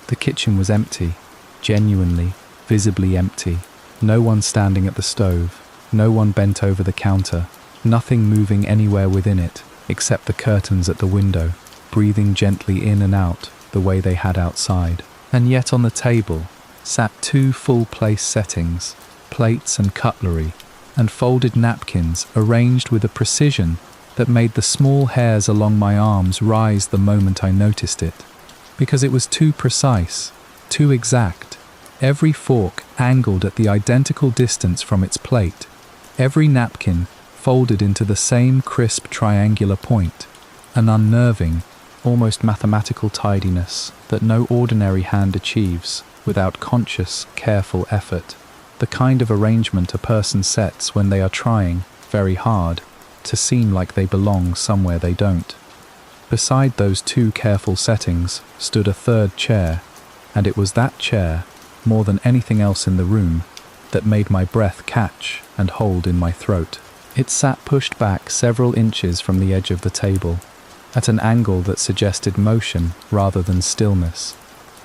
The kitchen was empty, genuinely, visibly empty. No one standing at the stove, no one bent over the counter, nothing moving anywhere within it, except the curtains at the window, breathing gently in and out the way they had outside. And yet on the table sat 2 full place settings, plates and cutlery, and folded napkins arranged with a precision that made the small hairs along my arms rise the moment I noticed it. Because it was too precise, too exact, every fork angled at the identical distance from its plate, every napkin folded into the same crisp triangular point, an unnerving, almost mathematical tidiness that no ordinary hand achieves without conscious, careful effort, the kind of arrangement a person sets when they are trying, very hard, to seem like they belong somewhere they don't. Beside those 2 careful settings stood a 3rd chair, and it was that chair, more than anything else in the room, that made my breath catch and hold in my throat. It sat pushed back several inches from the edge of the table, at an angle that suggested motion rather than stillness,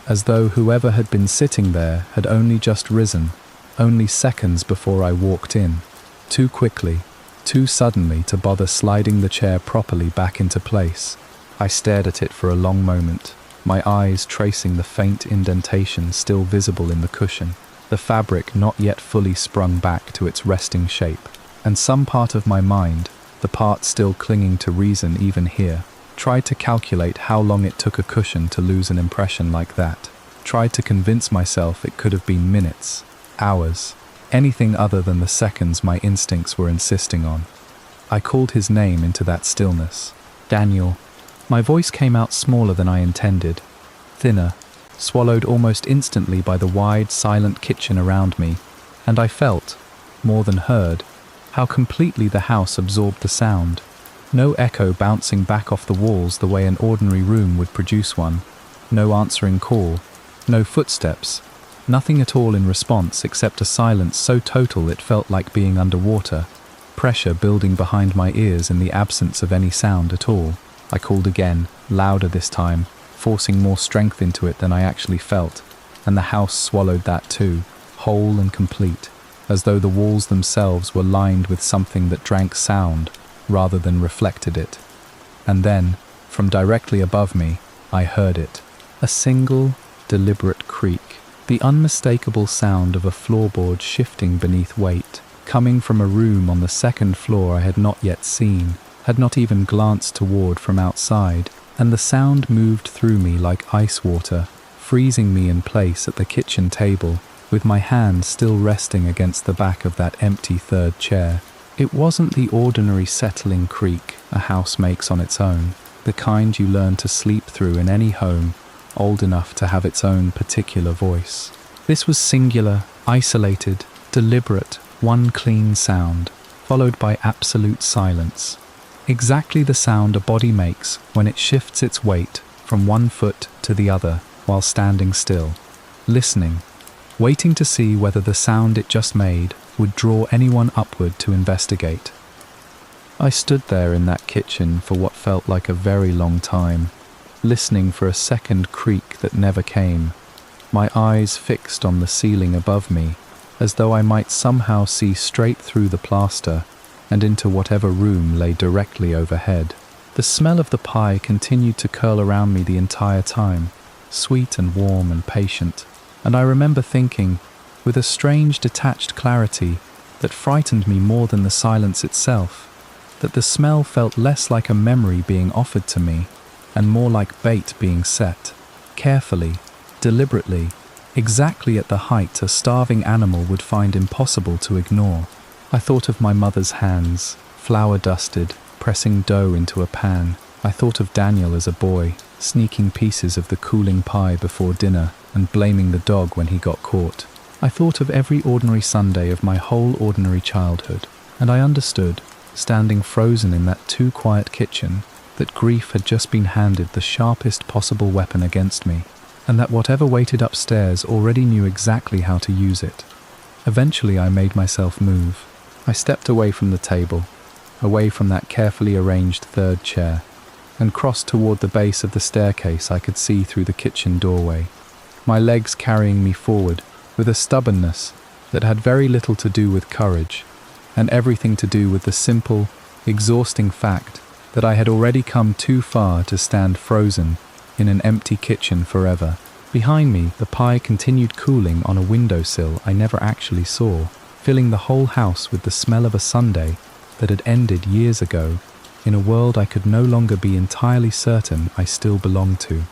as though whoever had been sitting there had only just risen, only seconds before I walked in, too quickly, too suddenly to bother sliding the chair properly back into place. I stared at it for a long moment, my eyes tracing the faint indentation still visible in the cushion, the fabric not yet fully sprung back to its resting shape, and some part of my mind, the part still clinging to reason even here, tried to calculate how long it took a cushion to lose an impression like that, tried to convince myself it could have been minutes, hours, anything other than the seconds my instincts were insisting on. I called his name into that stillness. Daniel. My voice came out smaller than I intended, thinner, swallowed almost instantly by the wide, silent kitchen around me, and I felt, more than heard, how completely the house absorbed the sound. No echo bouncing back off the walls the way an ordinary room would produce one, no answering call, no footsteps, nothing at all in response except a silence so total it felt like being underwater, pressure building behind my ears in the absence of any sound at all. I called again, louder this time, forcing more strength into it than I actually felt, and the house swallowed that too, whole and complete, as though the walls themselves were lined with something that drank sound rather than reflected it. And then, from directly above me, I heard it. A single, deliberate creak, the unmistakable sound of a floorboard shifting beneath weight, coming from a room on the 2nd floor I had not yet seen, had not even glanced toward from outside, and the sound moved through me like ice water, freezing me in place at the kitchen table, with my hand still resting against the back of that empty 3rd chair. It wasn't the ordinary settling creak a house makes on its own, the kind you learn to sleep through in any home old enough to have its own particular voice. This was singular, isolated, deliberate, one clean sound, followed by absolute silence. exactly the sound a body makes when it shifts its weight from one foot to the other while standing still, listening, waiting to see whether the sound it just made would draw anyone upward to investigate. I stood there in that kitchen for what felt like a very long time, listening for a second creak that never came, my eyes fixed on the ceiling above me, as though I might somehow see straight through the plaster and into whatever room lay directly overhead. The smell of the pie continued to curl around me the entire time, sweet and warm and patient, and I remember thinking, with a strange detached clarity that frightened me more than the silence itself, that the smell felt less like a memory being offered to me and more like bait being set, carefully, deliberately, exactly at the height a starving animal would find impossible to ignore. I thought of my mother's hands, flour-dusted, pressing dough into a pan. I thought of Daniel as a boy, sneaking pieces of the cooling pie before dinner and blaming the dog when he got caught. I thought of every ordinary Sunday of my whole ordinary childhood, and I understood, standing frozen in that too-quiet kitchen, that grief had just been handed the sharpest possible weapon against me, and that whatever waited upstairs already knew exactly how to use it. Eventually I made myself move. I stepped away from the table, away from that carefully arranged third chair, and crossed toward the base of the staircase I could see through the kitchen doorway, my legs carrying me forward with a stubbornness that had very little to do with courage, and everything to do with the simple, exhausting fact that I had already come too far to stand frozen in an empty kitchen forever. Behind me, the pie continued cooling on a windowsill I never actually saw, filling the whole house with the smell of a Sunday that had ended years ago, in a world I could no longer be entirely certain I still belonged to.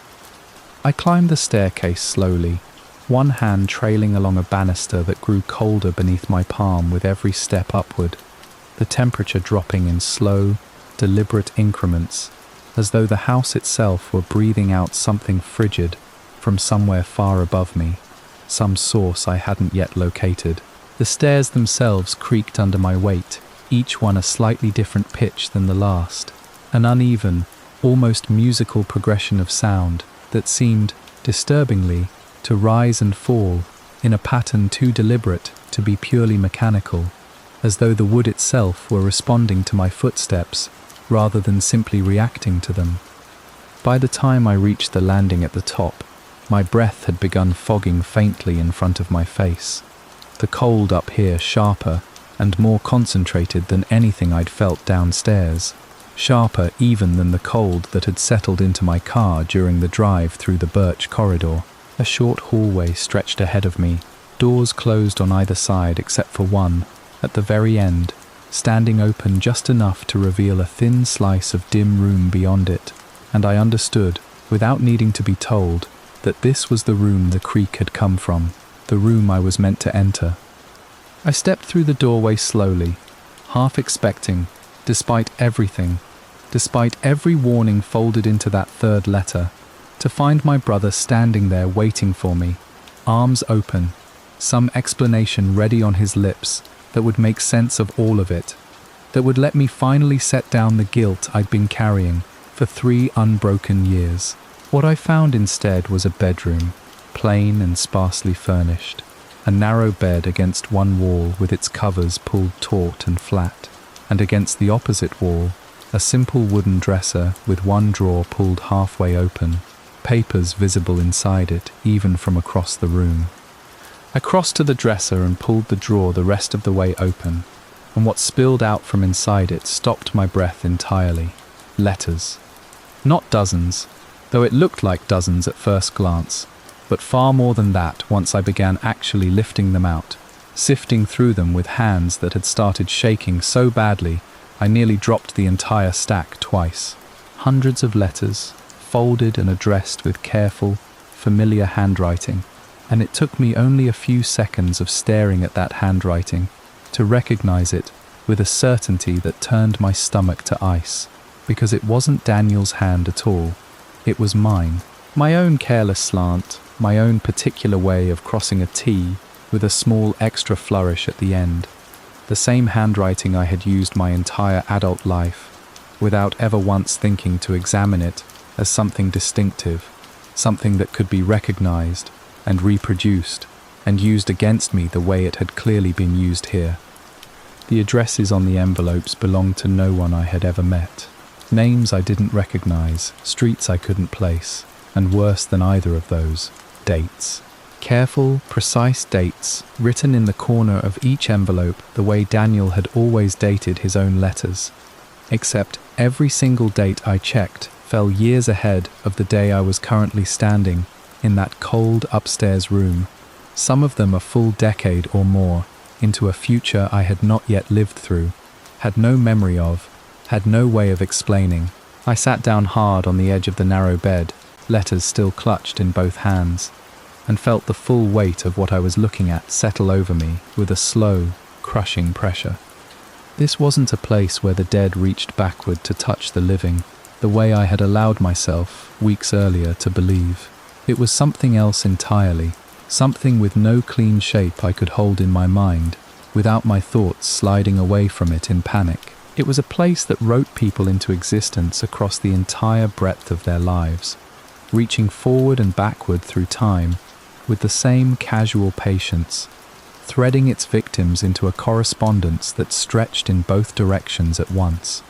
I climbed the staircase slowly, one hand trailing along a banister that grew colder beneath my palm with every step upward, the temperature dropping in slow, deliberate increments, as though the house itself were breathing out something frigid from somewhere far above me, some source I hadn't yet located. The stairs themselves creaked under my weight, each one a slightly different pitch than the last, an uneven, almost musical progression of sound that seemed, disturbingly, to rise and fall in a pattern too deliberate to be purely mechanical, as though the wood itself were responding to my footsteps rather than simply reacting to them. By the time I reached the landing at the top, my breath had begun fogging faintly in front of my face, the cold up here sharper and more concentrated than anything I'd felt downstairs, sharper even than the cold that had settled into my car during the drive through the birch corridor. A short hallway stretched ahead of me, doors closed on either side except for one, at the very end, standing open just enough to reveal a thin slice of dim room beyond it, and I understood, without needing to be told, that this was the room the creak had come from, the room I was meant to enter. I stepped through the doorway slowly, half expecting, despite everything, despite every warning folded into that third letter, to find my brother standing there waiting for me, arms open, some explanation ready on his lips that would make sense of all of it, that would let me finally set down the guilt I'd been carrying for 3 unbroken years. What I found instead was a bedroom, plain and sparsely furnished, a narrow bed against one wall with its covers pulled taut and flat, and against the opposite wall, a simple wooden dresser with one drawer pulled halfway open, papers visible inside it even from across the room. I crossed to the dresser and pulled the drawer the rest of the way open, and what spilled out from inside it stopped my breath entirely. Letters. Not dozens, though it looked like dozens at first glance, but far more than that once I began actually lifting them out, sifting through them with hands that had started shaking so badly I nearly dropped the entire stack twice. Hundreds of letters, folded and addressed with careful, familiar handwriting, and it took me only a few seconds of staring at that handwriting to recognize it with a certainty that turned my stomach to ice, because it wasn't Daniel's hand at all. It was mine. My own careless slant, my own particular way of crossing a T with a small extra flourish at the end. The same handwriting I had used my entire adult life, without ever once thinking to examine it as something distinctive, something that could be recognized and reproduced and used against me the way it had clearly been used here. The addresses on the envelopes belonged to no one I had ever met. Names I didn't recognize, streets I couldn't place, and worse than either of those, dates. Careful, precise dates, written in the corner of each envelope the way Daniel had always dated his own letters. Except every single date I checked fell years ahead of the day I was currently standing in that cold upstairs room, some of them a full decade or more, into a future I had not yet lived through, had no memory of, had no way of explaining. I sat down hard on the edge of the narrow bed, letters still clutched in both hands, and felt the full weight of what I was looking at settle over me with a slow, crushing pressure. This wasn't a place where the dead reached backward to touch the living, the way I had allowed myself, weeks earlier, to believe. It was something else entirely, something with no clean shape I could hold in my mind, without my thoughts sliding away from it in panic. It was a place that wrote people into existence across the entire breadth of their lives, reaching forward and backward through time, with the same casual patience, threading its victims into a correspondence that stretched in both directions at once,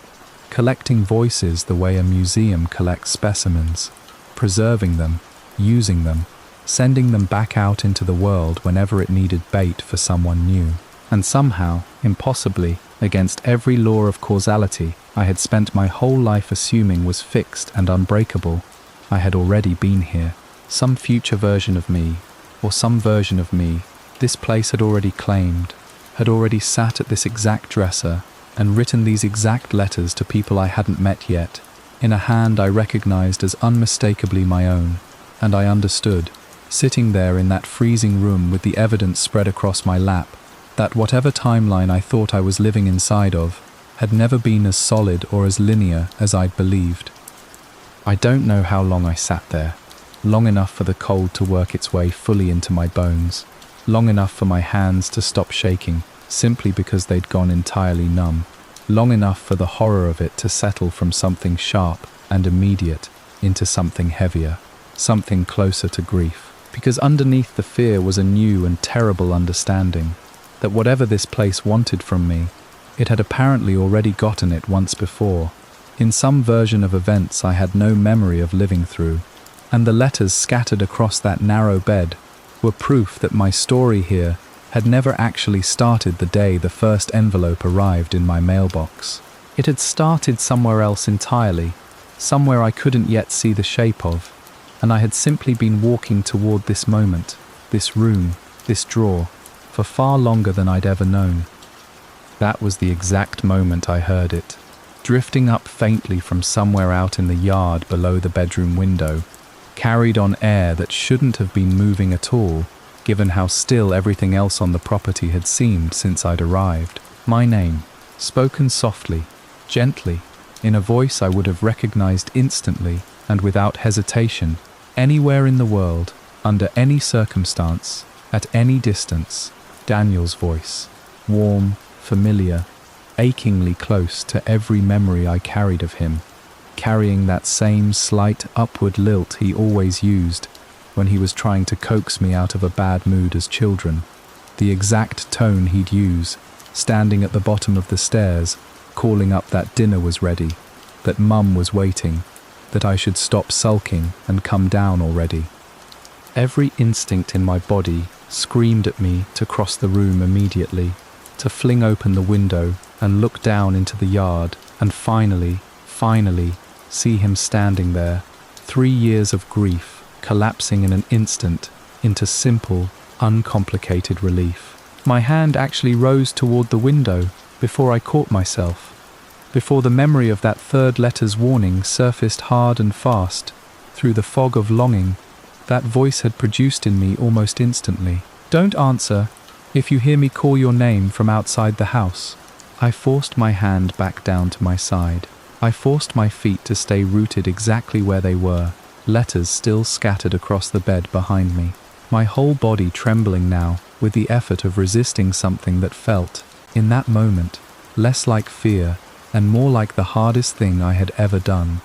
collecting voices the way a museum collects specimens, preserving them, using them, sending them back out into the world whenever it needed bait for someone new. And somehow, impossibly, against every law of causality I had spent my whole life assuming was fixed and unbreakable, I had already been here. Some future version of me, or some version of me, this place had already claimed, had already sat at this exact dresser and written these exact letters to people I hadn't met yet, in a hand I recognized as unmistakably my own, and I understood, sitting there in that freezing room with the evidence spread across my lap, that whatever timeline I thought I was living inside of had never been as solid or as linear as I'd believed. I don't know how long I sat there, long enough for the cold to work its way fully into my bones, long enough for my hands to stop shaking simply because they'd gone entirely numb, long enough for the horror of it to settle from something sharp and immediate into something heavier, something closer to grief, because underneath the fear was a new and terrible understanding that whatever this place wanted from me, it had apparently already gotten it once before, in some version of events I had no memory of living through, and the letters scattered across that narrow bed were proof that my story here had never actually started the day the first envelope arrived in my mailbox. It had started somewhere else entirely, somewhere I couldn't yet see the shape of, and I had simply been walking toward this moment, this room, this drawer, for far longer than I'd ever known. That was the exact moment I heard it, drifting up faintly from somewhere out in the yard below the bedroom window, carried on air that shouldn't have been moving at all, given how still everything else on the property had seemed since I'd arrived. My name, spoken softly, gently, in a voice I would have recognized instantly and without hesitation, anywhere in the world, under any circumstance, at any distance. Daniel's voice, warm, familiar, achingly close to every memory I carried of him, carrying that same slight upward lilt he always used when he was trying to coax me out of a bad mood as children, the exact tone he'd use, standing at the bottom of the stairs, calling up that dinner was ready, that Mum was waiting, that I should stop sulking and come down already. Every instinct in my body screamed at me to cross the room immediately, to fling open the window and look down into the yard, and finally, see him standing there, 3 years of grief collapsing in an instant into simple, uncomplicated relief. My hand actually rose toward the window before I caught myself, before the memory of that third letter's warning surfaced hard and fast through the fog of longing that voice had produced in me almost instantly. Don't answer if you hear me call your name from outside the house. I forced my hand back down to my side. I forced my feet to stay rooted exactly where they were, letters still scattered across the bed behind me, my whole body trembling now with the effort of resisting something that felt, in that moment, less like fear and more like the hardest thing I had ever done.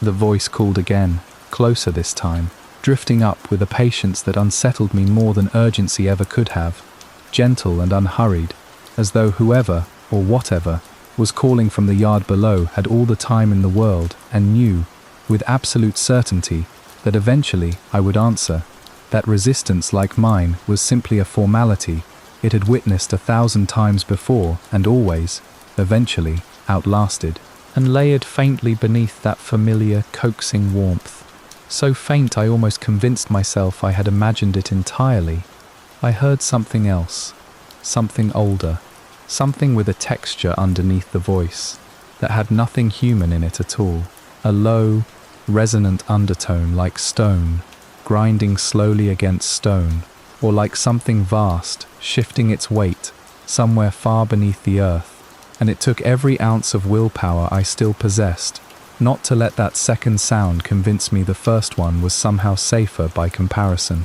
The voice called again, closer this time, drifting up with a patience that unsettled me more than urgency ever could have, gentle and unhurried, as though whoever, or whatever, was calling from the yard below had all the time in the world and knew, with absolute certainty, that eventually I would answer, that resistance like mine was simply a formality it had witnessed 1,000 times before and always, eventually, outlasted, and layered faintly beneath that familiar, coaxing warmth. So faint I almost convinced myself I had imagined it entirely. I heard something else, something older, something with a texture underneath the voice that had nothing human in it at all, a low, resonant undertone like stone, grinding slowly against stone, or like something vast, shifting its weight, somewhere far beneath the earth, and it took every ounce of willpower I still possessed, not to let that second sound convince me the first one was somehow safer by comparison.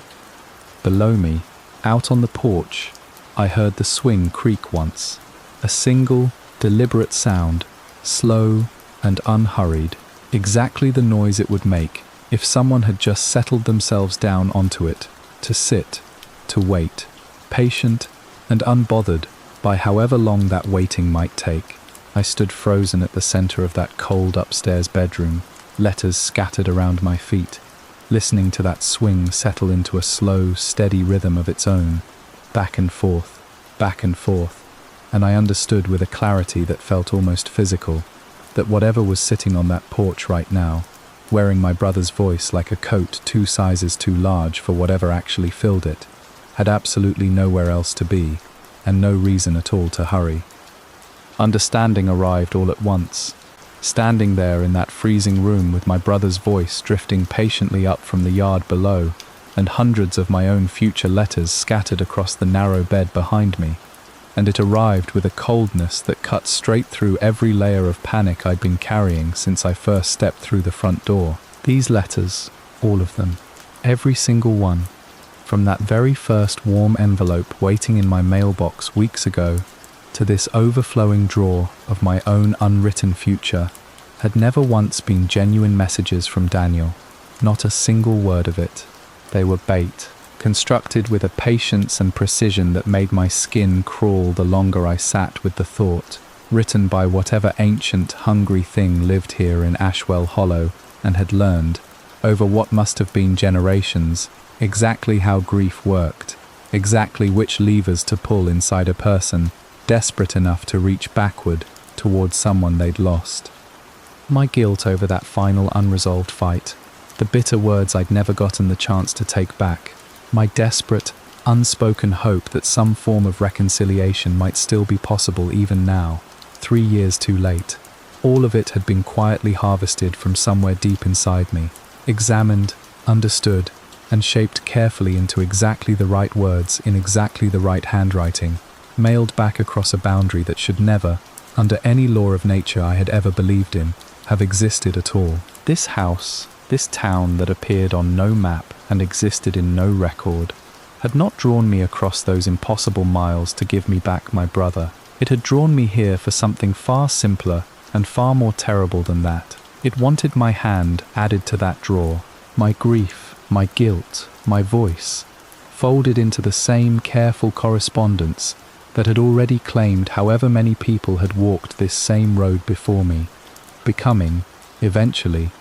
Below me, out on the porch, I heard the swing creak once, a single, deliberate sound, slow and unhurried, exactly the noise it would make if someone had just settled themselves down onto it, to sit, to wait, patient and unbothered by however long that waiting might take. I stood frozen at the center of that cold upstairs bedroom, letters scattered around my feet, listening to that swing settle into a slow, steady rhythm of its own, back and forth, and I understood with a clarity that felt almost physical, that whatever was sitting on that porch right now, wearing my brother's voice like a coat 2 sizes too large for whatever actually filled it, had absolutely nowhere else to be, and no reason at all to hurry. Understanding arrived all at once, standing there in that freezing room with my brother's voice drifting patiently up from the yard below, and hundreds of my own future letters scattered across the narrow bed behind me, and it arrived with a coldness that cut straight through every layer of panic I'd been carrying since I first stepped through the front door. These letters, all of them, every single one, from that very first warm envelope waiting in my mailbox weeks ago to this overflowing drawer of my own unwritten future, had never once been genuine messages from Daniel, not a single word of it. They were bait, constructed with a patience and precision that made my skin crawl the longer I sat with the thought, written by whatever ancient, hungry thing lived here in Ashwell Hollow and had learned, over what must have been generations, exactly how grief worked, exactly which levers to pull inside a person desperate enough to reach backward towards someone they'd lost. My guilt over that final unresolved fight, the bitter words I'd never gotten the chance to take back, my desperate, unspoken hope that some form of reconciliation might still be possible even now, 3 years too late. All of it had been quietly harvested from somewhere deep inside me, examined, understood, and shaped carefully into exactly the right words in exactly the right handwriting, mailed back across a boundary that should never, under any law of nature I had ever believed in, have existed at all. This house, this town that appeared on no map and existed in no record, had not drawn me across those impossible miles to give me back my brother. It had drawn me here for something far simpler and far more terrible than that. It wanted my hand added to that drawer, my grief, my guilt, my voice, folded into the same careful correspondence that had already claimed however many people had walked this same road before me, becoming, eventually,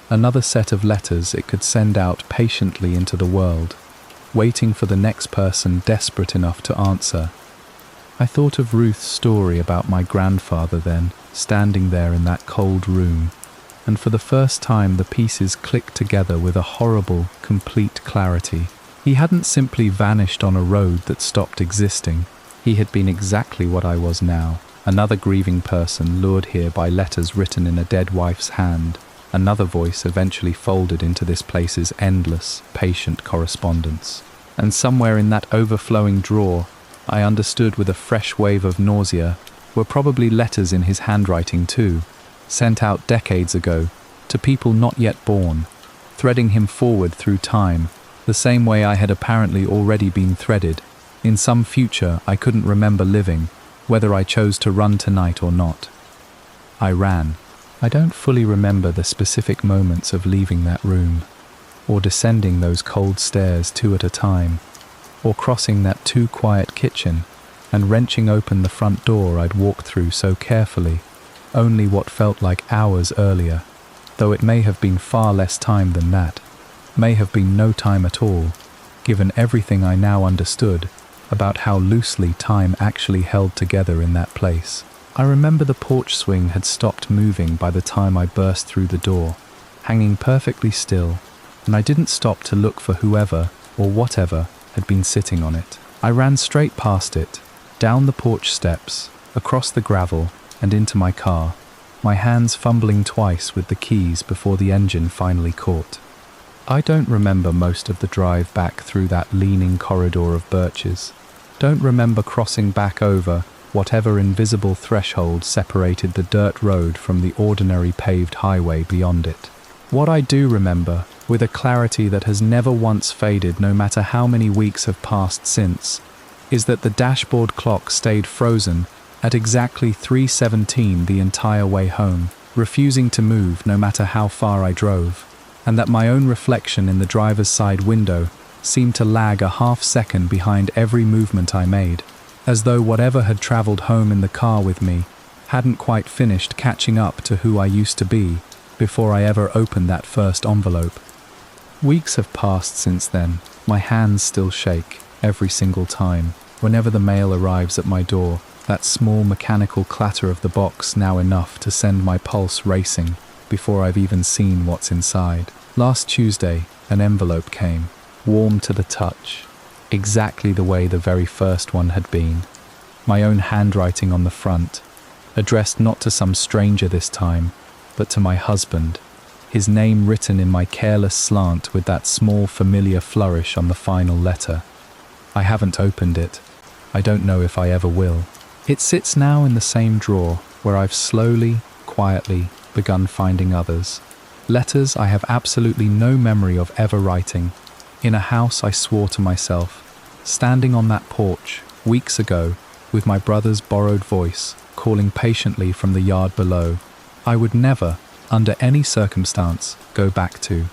another set of letters it could send out patiently into the world, waiting for the next person desperate enough to answer. I thought of Ruth's story about my grandfather then, standing there in that cold room, and for the first time the pieces clicked together with a horrible, complete clarity. He hadn't simply vanished on a road that stopped existing. He had been exactly what I was now, another grieving person lured here by letters written in a dead wife's hand, another voice eventually folded into this place's endless, patient correspondence. And somewhere in that overflowing drawer, I understood with a fresh wave of nausea, were probably letters in his handwriting too, sent out decades ago, to people not yet born, threading him forward through time, the same way I had apparently already been threaded, in some future I couldn't remember living, whether I chose to run tonight or not. I ran. I don't fully remember the specific moments of leaving that room, or descending those cold stairs 2 at a time, or crossing that too quiet kitchen and wrenching open the front door I'd walked through so carefully, only what felt like hours earlier, though it may have been far less time than that, may have been no time at all, given everything I now understood about how loosely time actually held together in that place. I remember the porch swing had stopped moving by the time I burst through the door, hanging perfectly still, and I didn't stop to look for whoever or whatever had been sitting on it. I ran straight past it, down the porch steps, across the gravel, and into my car, my hands fumbling twice with the keys before the engine finally caught. I don't remember most of the drive back through that leaning corridor of birches. Don't remember crossing back over whatever invisible threshold separated the dirt road from the ordinary paved highway beyond it. What I do remember, with a clarity that has never once faded no matter how many weeks have passed since, is that the dashboard clock stayed frozen at exactly 3:17 the entire way home, refusing to move no matter how far I drove, and that my own reflection in the driver's side window seemed to lag a half-second behind every movement I made, as though whatever had travelled home in the car with me hadn't quite finished catching up to who I used to be before I ever opened that first envelope. Weeks have passed since then. My hands still shake every single time. Whenever the mail arrives at my door, that small mechanical clatter of the box now enough to send my pulse racing before I've even seen what's inside. Last Tuesday, an envelope came, warm to the touch, exactly the way the very first one had been. My own handwriting on the front, addressed not to some stranger this time, but to my husband, his name written in my careless slant with that small familiar flourish on the final letter. I haven't opened it. I don't know if I ever will. It sits now in the same drawer where I've slowly, quietly begun finding others. Letters I have absolutely no memory of ever writing, in a house I swore to myself, standing on that porch weeks ago with my brother's borrowed voice calling patiently from the yard below, I would never, under any circumstance, go back to.